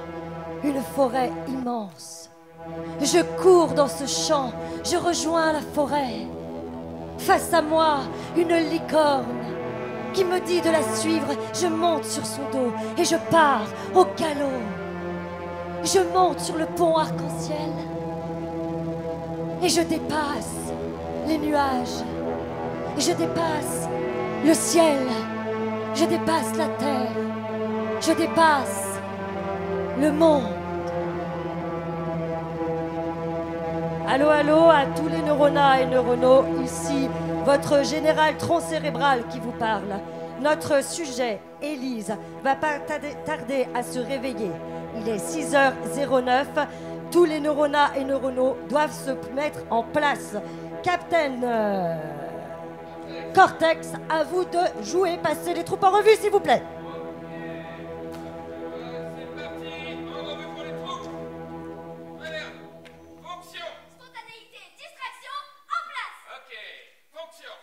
une forêt immense. Je cours dans ce champ, je rejoins la forêt. Face à moi, une licorne qui me dit de la suivre. Je monte sur son dos et je pars au galop. Je monte sur le pont arc-en-ciel et je dépasse les nuages. Je dépasse le ciel. Je dépasse la terre. Je dépasse le monde. Allô, allô à tous les neuronas et neuronaux. Ici, votre général tronc cérébral qui vous parle. Notre sujet, Élise, va pas tarder à se réveiller. Il est 6h09. Tous les neuronas et neuronaux doivent se mettre en place. Captain Cortex, à vous de jouer. Passez les troupes en revue, s'il vous plaît. Spontanéité, distraction, fonction.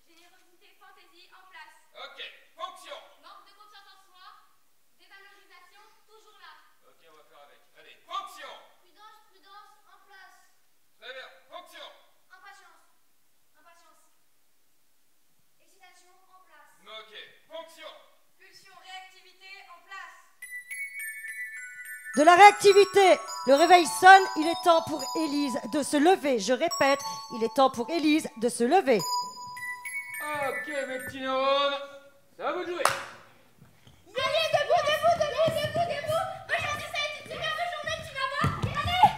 Générosité, fantaisie, en place. Ok, fonction. Manque de confiance en soi, dévalorisation, toujours là. Ok, on va faire avec. Allez, fonction. Prudence, prudence, en place. Très bien, fonction. Impatience, impatience. Excitation, en place. Ok, fonction. Pulsion, réactivité, en place. De la réactivité. Le réveil sonne, il est temps pour Élise de se lever. Je répète, il est temps pour Élise de se lever. Ok, mes petits neurones, c'est à vous de jouer. Allez, debout, debout, debout, debout, debout. Aujourd'hui, ça a été une superbe journée, tu vas voir. Allez.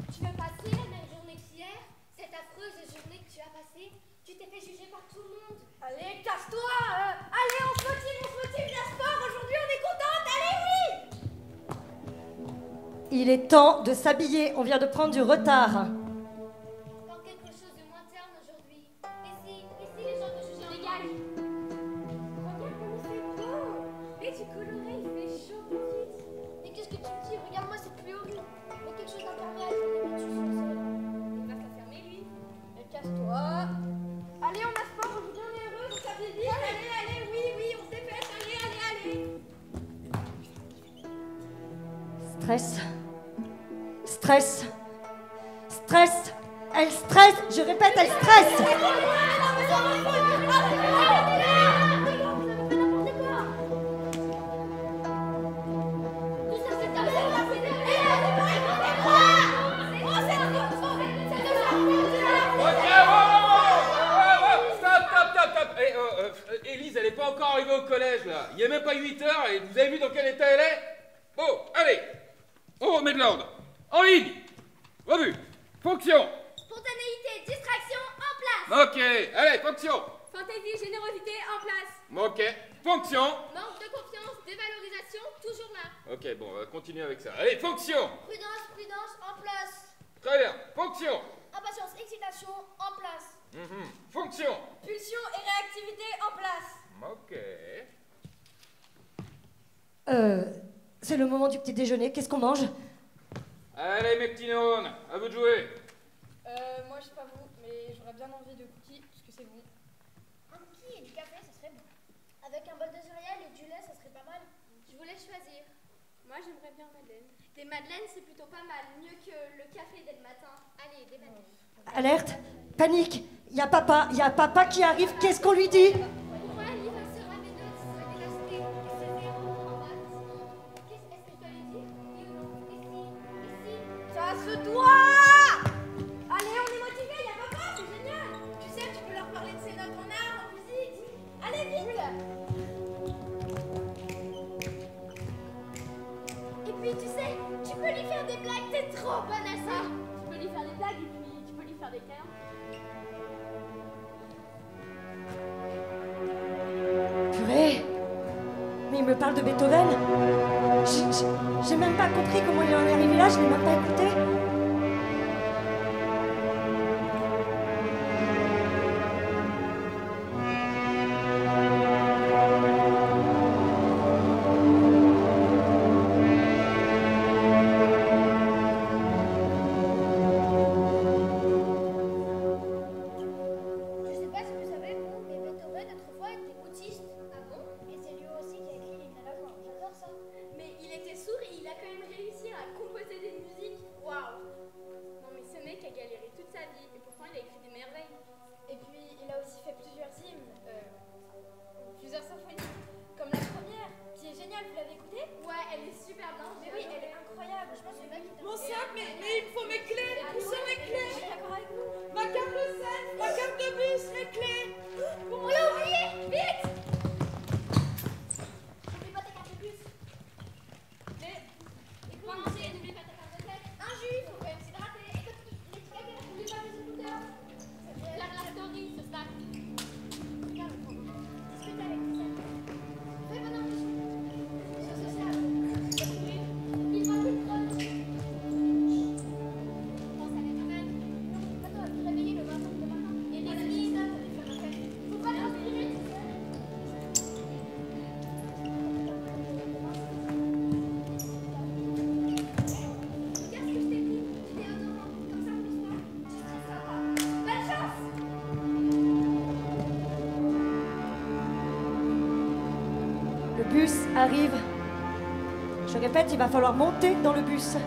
Tu veux passer la même journée qu'hier? Cette affreuse journée que tu as passée, tu t'es fait juger par tout le monde. Allez, casse-toi. Allez, on se motive, la sport. Aujourd'hui, on est contente. Allez, oui. Il est temps de s'habiller, on vient de prendre du retard. Encore quelque chose de moins terne aujourd'hui. Et si les gens te jugeaient dégagent. Regarde comme il fait beau. Et tu colorais, il fait chaud petite. Mais qu'est-ce que tu me dis? Regarde-moi cette pluie horrible. Mais quelque chose d'imperméable, on est battu sur le sol. Il va se la fermer lui. Et casse-toi. Allez, on a sport, aujourd'hui on est heureux, vous saviez dire. Allez, oui, on se dépêche, allez. Stress. Stress. Stress. Elle stresse. Je répète, elle stresse. Stop. Élise, elle est pas encore arrivée au collège là. Il est même pas 8 heures et vous avez vu dans quel état elle est? Bon, allez, on remet de l'ordre. En ligne. Revue. Fonction. Spontanéité, distraction, en place. Ok, allez, fonction. Fantaisie, générosité, en place. Ok, fonction. Manque de confiance, dévalorisation, toujours là. Ok, bon, on va continuer avec ça. Allez, fonction. Prudence, en place. Très bien, fonction. Impatience, excitation, en place. Fonction. Pulsion et réactivité, en place. Ok. C'est le moment du petit déjeuner. Qu'est-ce qu'on mange? Allez, mes petits neurones, à vous de jouer. Moi, je sais pas vous, mais j'aurais bien envie de cookies, parce que c'est bon. Un cookie et du café, ça serait bon. Avec un bol de céréales et du lait, ça serait pas mal. Je voulais choisir. Moi, j'aimerais bien madeleine. Des madeleines, c'est plutôt pas mal. Mieux que le café dès le matin. Allez, des madeleines. Alerte. Panique. Il y a papa qui arrive. Qu'est-ce qu'on lui dit? Pourquoi l'anniversaire avait notes serait déjà sauté et c'est zéro en maths? Est-ce que je dois lui dire? Oui ou non? Et si? Ça se doit. Allez, on est motivés, y a papa, c'est génial. Tu sais, tu peux leur parler de ses notes en art, en physique. Allez, vite. Et puis, tu sais, tu peux lui faire des blagues, t'es trop bonne à ça. Tu peux lui faire des blagues et puis tu peux lui faire des câlins. Purée. Mais il me parle de Beethoven. J'ai même pas compris comment il en est arrivé là, je l'ai même pas écouté. Je sais pas si vous savez, vous, mais Beethoven, autrefois, était autiste. Ah bon? Et c'est lui aussi qui a écrit l'hymne à la fin. J'adore ça. Mais il était sourd et il a quand même réussi à composer des musiques. Waouh! Non, mais ce mec a galéré toute sa vie et pourtant il a écrit des merveilles. Et puis, il a aussi fait plusieurs hymnes, plusieurs symphonies, comme la première, qui est géniale. Vous l'avez écoutée? Ouais, elle est super bien. Mais oui, elle est incroyable. Je pense que c'est pas qui t'a Mon sac, mais il me faut mes clés! Où sont mes clés? Je suis d'accord avec vous. Ma carte de scène, ma carte de bus, mes clés! On l'a oublié! Vite! N'oublie pas ta carte de bus. Mais, écoute, manger, n'oublie pas ta carte de tête. Un jus, faut quand même s'hydrater. Écoute, les petits cadeaux, n'oublie pas tes écouteurs. Faire la story, ce snack. Regarde, discute avec tes amis. Fais bonne impression. Sois social. N'oublie pas tes proches. Pense à Beethoven. Pas toi, te réveiller le matin. Et les amis, ça, faut faire la fête. Faut pas leur dire. arrive. Je répète, il va falloir monter dans le bus.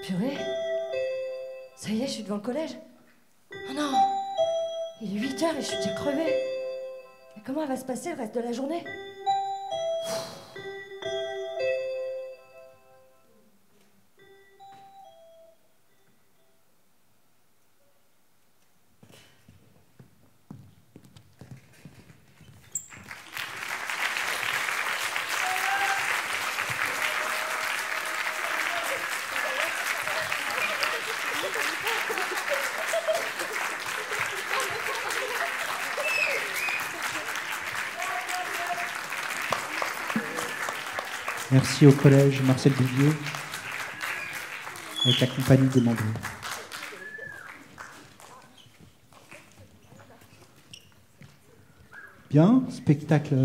Purée, ça y est, je suis devant le collège. Oh non, il est 8h et je suis déjà crevée. Mais comment va se passer le reste de la journée? Merci au collège Marcel Bouvier, avec la compagnie des membres. Bien, spectacle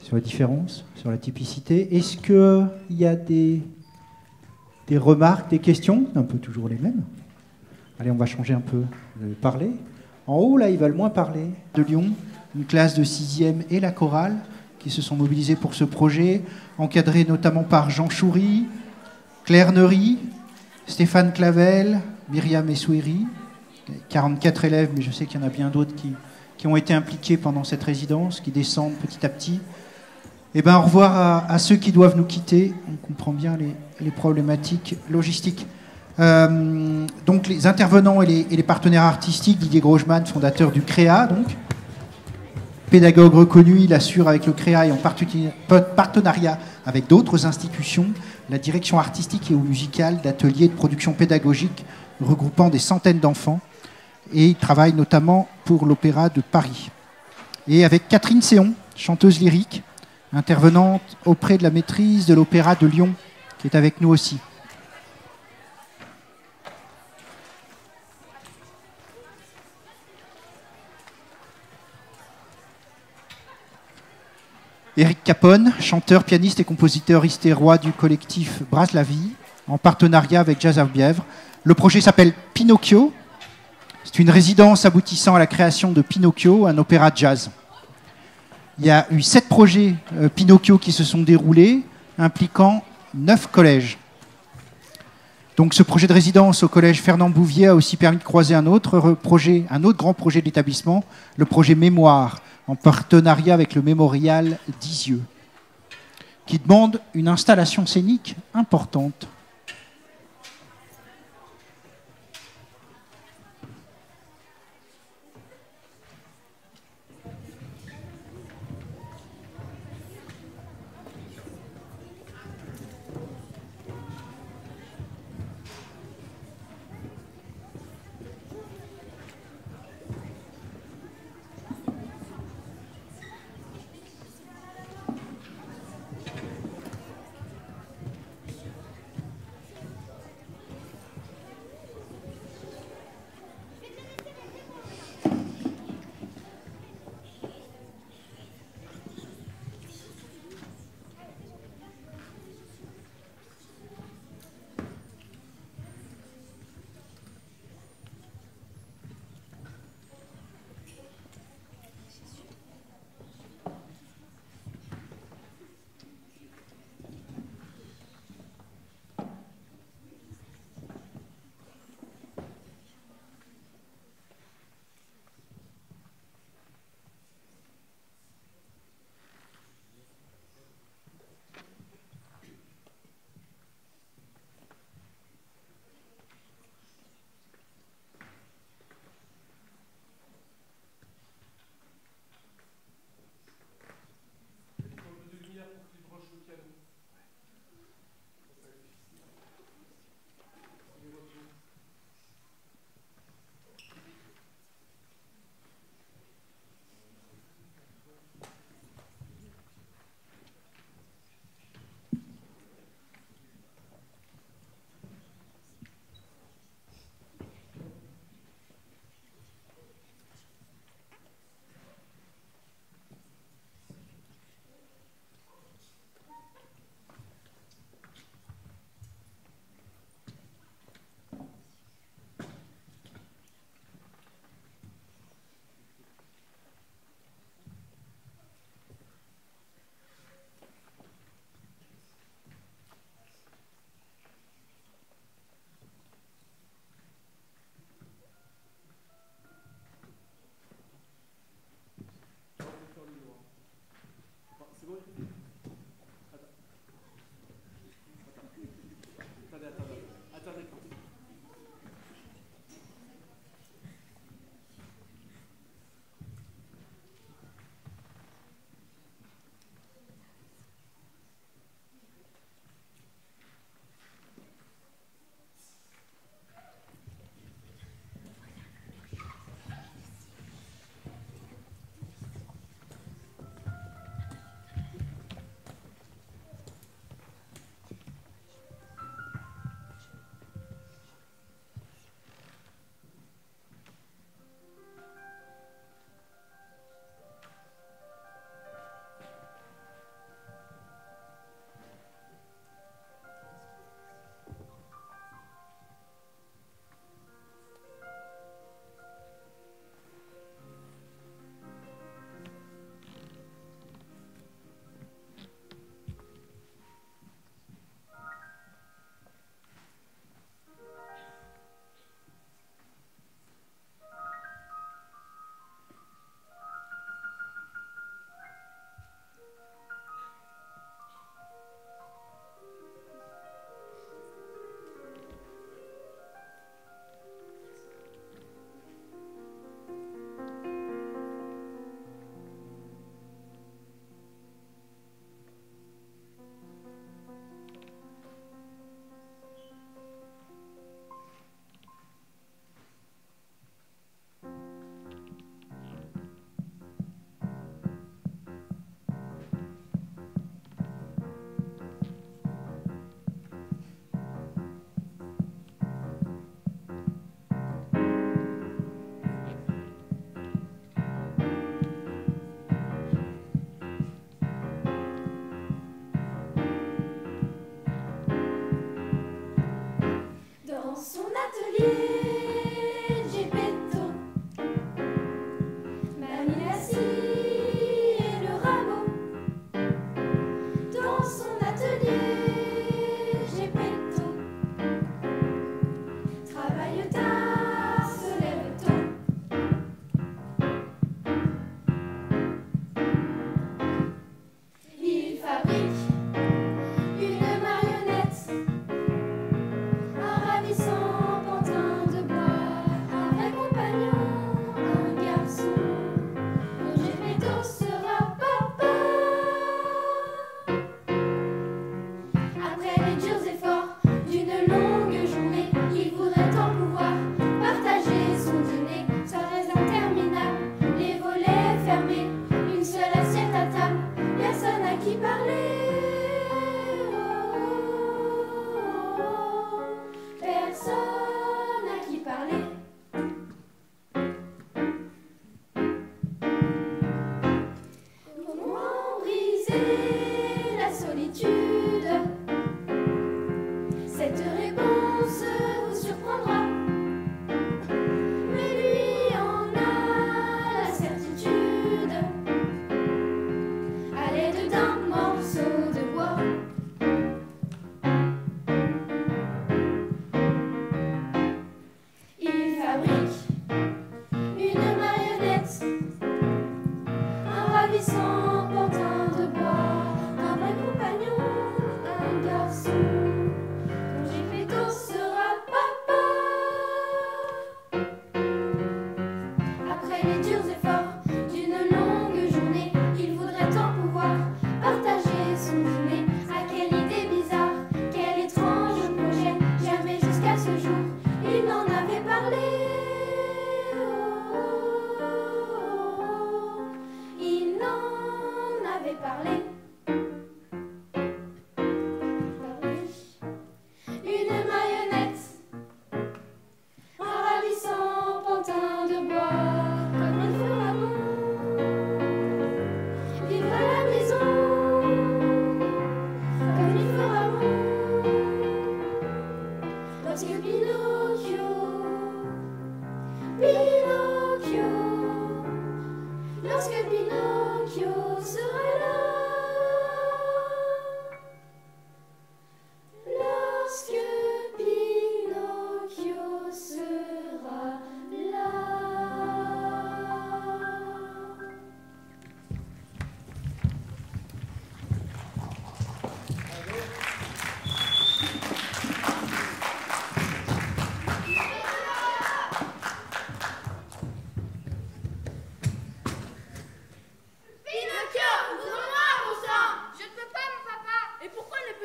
sur la différence, sur la typicité. Est-ce qu'il y a des remarques, des questions? Un peu toujours les mêmes. Allez, on va changer un peu de parler. En haut, là, ils veulent moins parler. De Lyon, une classe de 6e et la chorale, qui se sont mobilisés pour ce projet, encadré notamment par Jean Choury, Claire Neury, Stéphane Clavel, Myriam Essouiri, 44 élèves, mais je sais qu'il y en a bien d'autres qui ont été impliqués pendant cette résidence, qui descendent petit à petit. Et bien, au revoir à ceux qui doivent nous quitter. On comprend bien les problématiques logistiques. Donc, les intervenants et les partenaires artistiques, Didier Grosjean, fondateur du CREA, donc, pédagogue reconnu, il assure avec le CREA et en partenariat avec d'autres institutions la direction artistique et ou musicale d'ateliers de production pédagogique regroupant des centaines d'enfants. Et il travaille notamment pour l'Opéra de Paris. Et avec Catherine Séon, chanteuse lyrique, intervenante auprès de la maîtrise de l'Opéra de Lyon, qui est avec nous aussi. Éric Capone, chanteur, pianiste et compositeur istérois du collectif Brasse la Vie, en partenariat avec Jazz à Bièvre. Le projet s'appelle Pinocchio. C'est une résidence aboutissant à la création de Pinocchio, un opéra de jazz. Il y a eu 7 projets Pinocchio qui se sont déroulés, impliquant 9 collèges. Donc ce projet de résidence au collège Fernand Bouvier a aussi permis de croiser un autre grand projet de l'établissement, le projet Mémoire, en partenariat avec le mémorial d'Isieux, qui demande une installation scénique importante.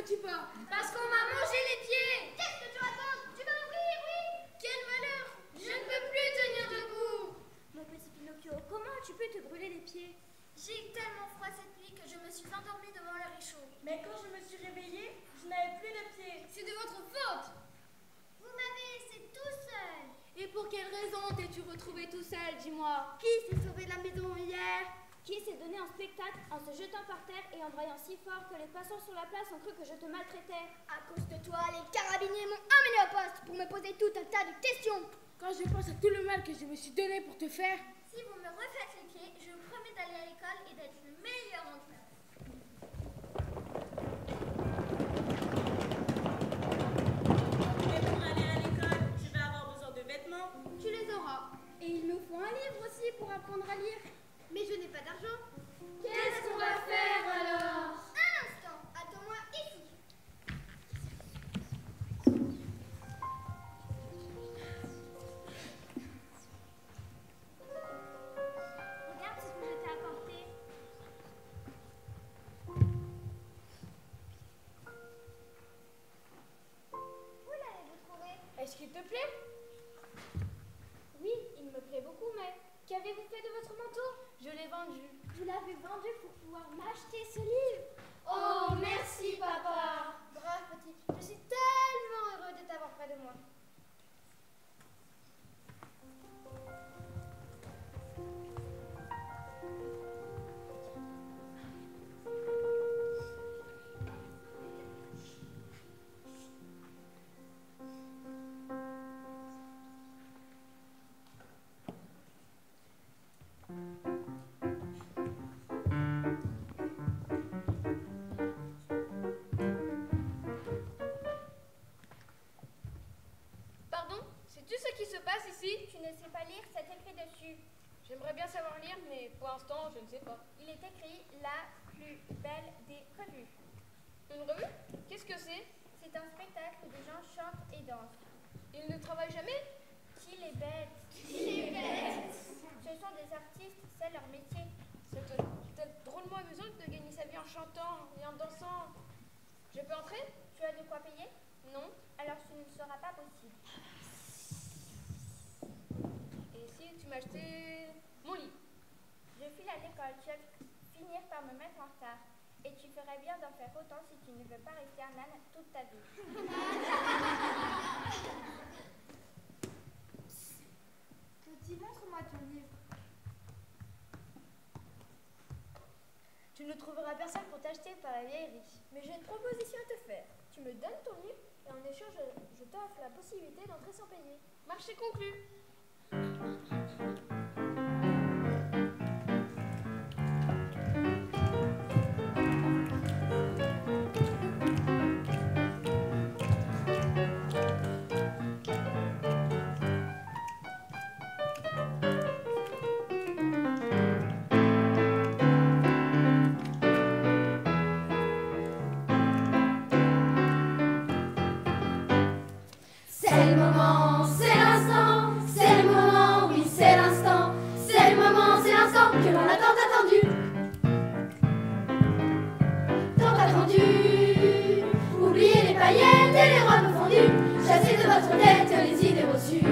petit pas? Parce qu'on m'a mangé les pieds. Qu'est-ce que tu racontes? Tu vas ouvrir, oui? Quel malheur! Je ne peux plus tenir debout. Mon petit Pinocchio, comment tu peux te brûler les pieds? J'ai eu tellement froid cette nuit que je me suis endormie devant le réchaud. Mais quand je me suis réveillée, je n'avais plus de pieds. C'est de votre faute. Vous m'avez laissé tout seul. Et pour quelle raison t'es-tu retrouvé tout seul, dis-moi? Qui s'est sauvé de la maison hier? Qui s'est donné en spectacle en se jetant par terre et en braillant si fort que les passants sur la place ont cru que je te maltraitais? À cause de toi, les carabiniers m'ont emmené au poste pour me poser tout un tas de questions. Quand je pense à tout le mal que je me suis donné pour te faire... Si vous me refaites les pieds, je vous promets d'aller à l'école et d'être le meilleur en classe. Mais pour aller à l'école, je vais avoir besoin de vêtements. Tu les auras. Et il nous faut un livre aussi pour apprendre à lire. Mais je n'ai pas d'argent. Qu'est-ce qu'on va faire alors? Un instant, attends-moi ici. Regarde ce que je t'ai apporté. Où l'avez-vous trouvé? Est-ce qu'il te plaît? Oui, il me plaît beaucoup, mais qu'avez-vous fait de votre manteau? Je l'ai vendu. Vous l'avez vendu pour pouvoir m'acheter ce livre? Oh, merci, papa. Brave petit, je suis tellement heureux de t'avoir près de moi. Tu ne sais pas lire, c'est écrit dessus. J'aimerais bien savoir lire, mais pour l'instant, je ne sais pas. Il est écrit la plus belle des revues. Une revue? Qu'est-ce que c'est? C'est un spectacle où des gens chantent et dansent. Ils ne travaillent jamais? Qui les bête? Qui les bête? Ce sont des artistes, c'est leur métier. C'est peut-être drôlement amusant de gagner sa vie en chantant et en dansant. Je peux entrer? Tu as de quoi payer? Non. Alors ce ne sera pas possible. Tu m'as acheté mon livre. Je file à l'école, tu vas finir par me mettre en retard. Et tu ferais bien d'en faire autant si tu ne veux pas rester un âne toute ta vie. Petit, montre-moi ton livre. Tu ne trouveras personne pour t'acheter par la vieille riche. Mais j'ai une proposition à te faire. Tu me donnes ton livre et en échange, je t'offre la possibilité d'entrer sans payer. Marché conclu. C'est le moment, c'est l'instant, c'est le moment, oui c'est l'instant, c'est le moment, c'est l'instant que l'on a tant attendu. Tant attendu, oubliez les paillettes et les robes fondues, chassez de votre tête les idées reçues.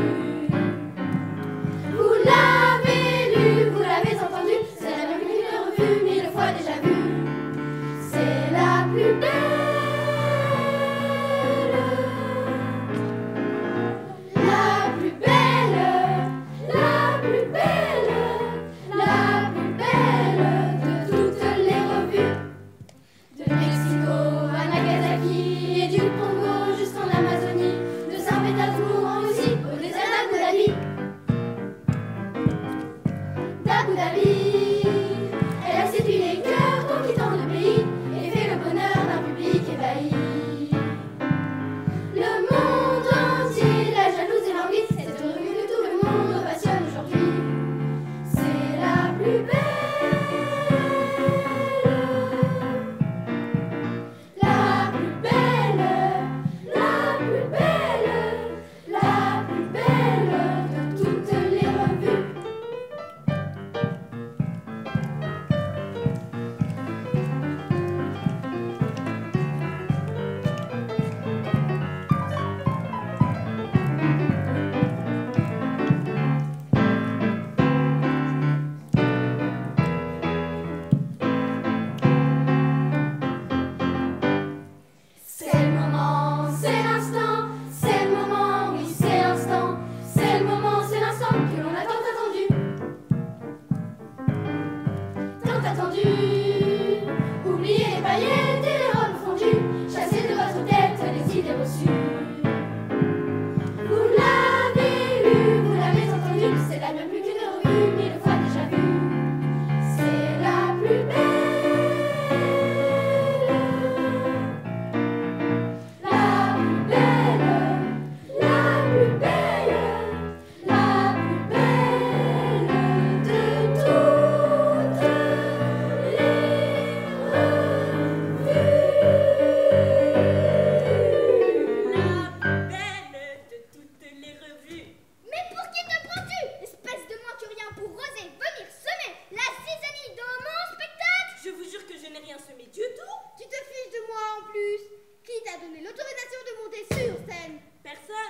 Vous l'avez lu, vous l'avez entendu, c'est la même revue, 1000 fois déjà vue. C'est la plus belle. Mexico à Nagasaki et du Congo jusqu'en Amazonie, de Saint-Pétersbourg en Russie.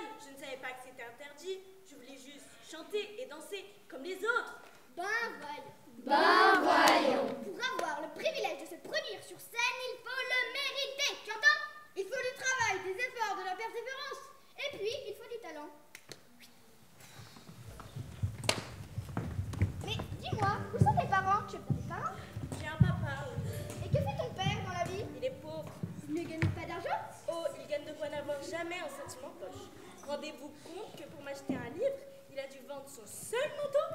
conne. Je ne savais pas que c'était interdit. Je voulais juste chanter et danser comme les autres. Ben voyons. Pour avoir le privilège de se produire sur scène, il faut le mériter. Tu entends? Il faut du travail, des efforts, de la persévérance. Et puis, il faut du talent. Mais dis-moi, où sont tes parents? Tu as des parents? J'ai un papa. Et que fait ton père dans la vie? Il est pauvre. Il ne gagne pas d'argent? Oh, il gagne de quoi n'avoir jamais un centime en poche. Rendez-vous compte que pour m'acheter un livre, il a dû vendre son seul manteau?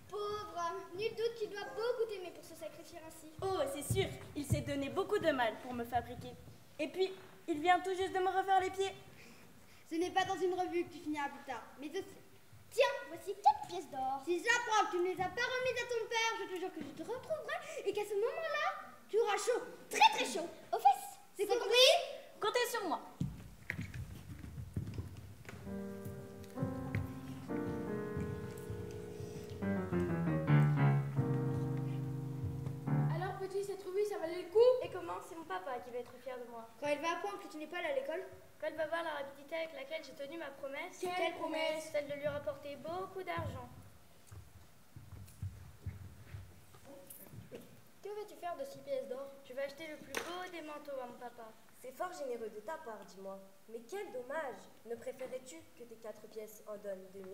Pauvre, nul doute qu'il doit beaucoup t'aimer pour se sacrifier ainsi. Oh, c'est sûr, il s'est donné beaucoup de mal pour me fabriquer. Et puis, il vient tout juste de me refaire les pieds. Ce n'est pas dans une revue que tu finiras plus tard, mais aussi. Tiens, voici 4 pièces d'or. Si j'apprends que tu ne les as pas remises à ton père, je te jure que je te retrouverai et qu'à ce moment-là, tu auras chaud, très très chaud, aux fesses. C'est compris? Comptez sur moi. Alors, petit, cette revue, ça valait le coup? Et comment? C'est mon papa qui va être fier de moi. Quand elle va apprendre que tu n'es pas allé à l'école? Quand elle va voir la rapidité avec laquelle j'ai tenu ma promesse. Quelle promesse? Celle de lui rapporter beaucoup d'argent. Que veux-tu faire de 6 pièces d'or? Je vais acheter le plus beau des manteaux à mon papa. C'est fort généreux de ta part, dis-moi. Mais quel dommage! Ne préférais-tu que tes 4 pièces en donnent 2000?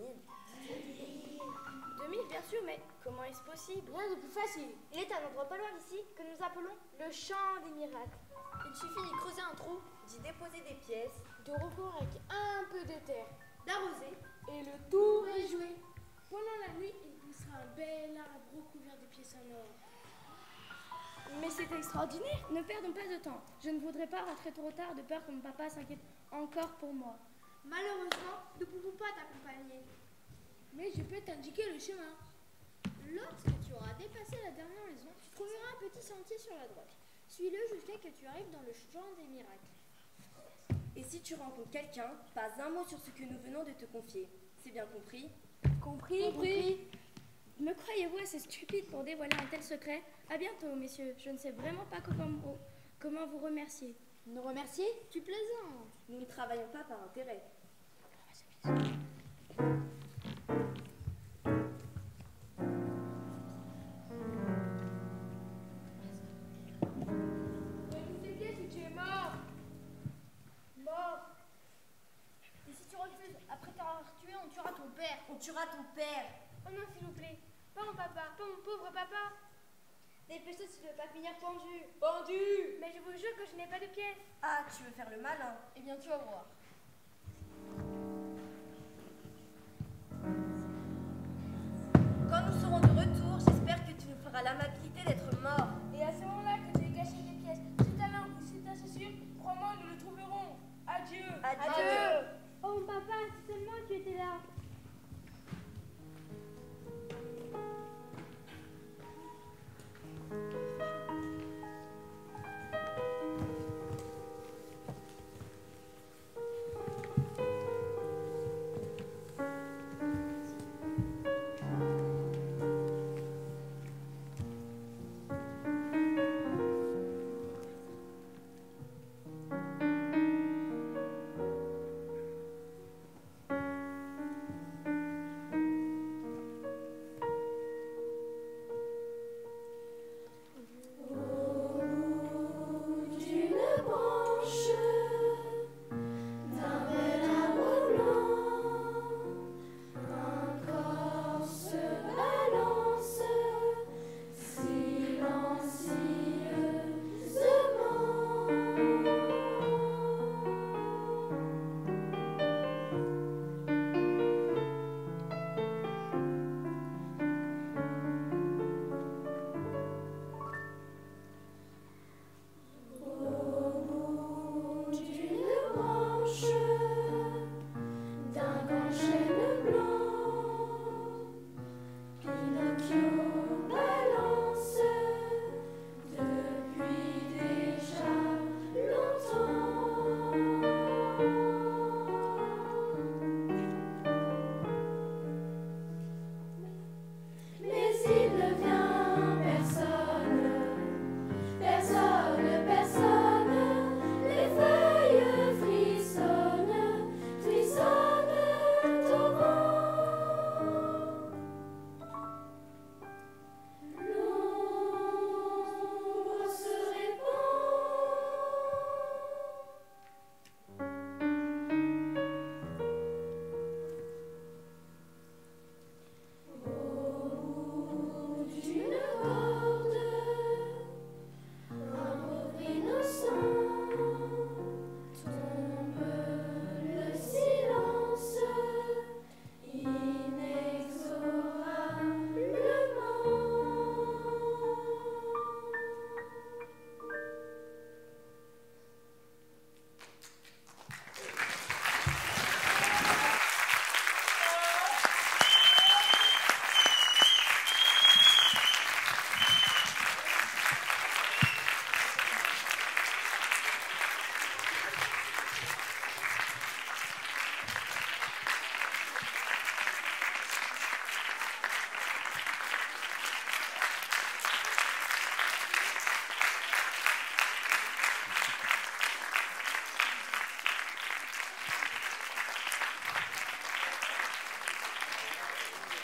2000, bien sûr, mais comment est-ce possible? Rien de plus facile. Il est un endroit pas loin d'ici que nous appelons le champ des miracles. Il suffit d'y creuser un trou, d'y déposer des pièces, De recours avec un peu de terre, d'arroser, et le tour est joué. Pendant la nuit, il poussera un bel arbre recouvert de pièces en or. Mais c'est extraordinaire. Ne perdons pas de temps. Je ne voudrais pas rentrer trop tard de peur que mon papa s'inquiète encore pour moi. Malheureusement, nous ne pouvons pas t'accompagner. Mais je peux t'indiquer le chemin. Lorsque tu auras dépassé la dernière maison, tu trouveras un petit sentier sur la droite. Suis-le jusqu'à ce que tu arrives dans le champ des miracles. Et si tu rencontres quelqu'un, pas un mot sur ce que nous venons de te confier. C'est bien compris? Compris. Me croyez-vous assez stupide pour dévoiler un tel secret? À bientôt, messieurs. Je ne sais vraiment pas comment vous remercier. Nous remercier? Tu plaisantes. Nous ne travaillons pas par intérêt. Donne-nous tes pièces ou tu es mort. Mort. Et si tu refuses, après t'avoir tué, on tuera ton père. On tuera ton père. Oh non, s'il vous plaît. Pas mon papa, pas mon pauvre papa. Dépêche-toi si tu ne veux pas finir pendu. Pendu! Mais je vous jure que je n'ai pas de pièces. Ah, tu veux faire le malin? Eh bien, tu vas voir. Quand nous serons de retour, j'espère que tu nous feras l'amabilité d'être mort. Et à ce moment-là que tu aies caché des pièces, si ta langue ou si ta chaussure, crois-moi, nous le trouverons. Adieu. Adieu. Oh, mon papa, si seulement tu étais là.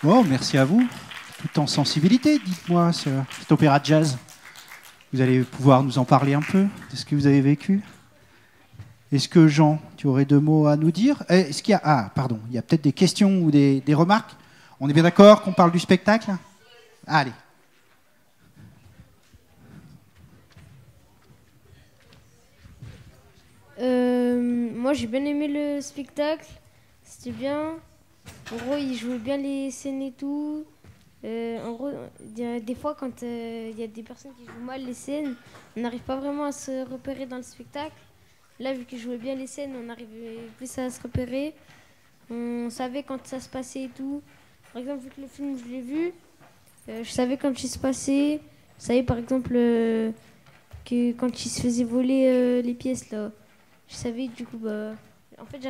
Bon, merci à vous. Tout en sensibilité, dites-moi, cet opéra de jazz. Vous allez pouvoir nous en parler un peu de ce que vous avez vécu. Est-ce que Jean, tu aurais 2 mots à nous dire? Est-ce qu'il y a... Ah, pardon, il y a peut-être des questions ou des remarques? On est bien d'accord qu'on parle du spectacle? Allez. Moi, j'ai bien aimé le spectacle. C'était bien. En gros, ils jouaient bien les scènes et tout. En gros, des fois, quand il y a des personnes qui jouent mal les scènes, on n'arrive pas vraiment à se repérer dans le spectacle. Là, vu qu'ils jouaient bien les scènes, on arrivait plus à se repérer. On savait quand ça se passait et tout. Par exemple, vu que le film, je l'ai vu, je savais quand il se passait. Je savais, par exemple, que quand il se faisait voler les pièces, là, je savais, du coup, en fait,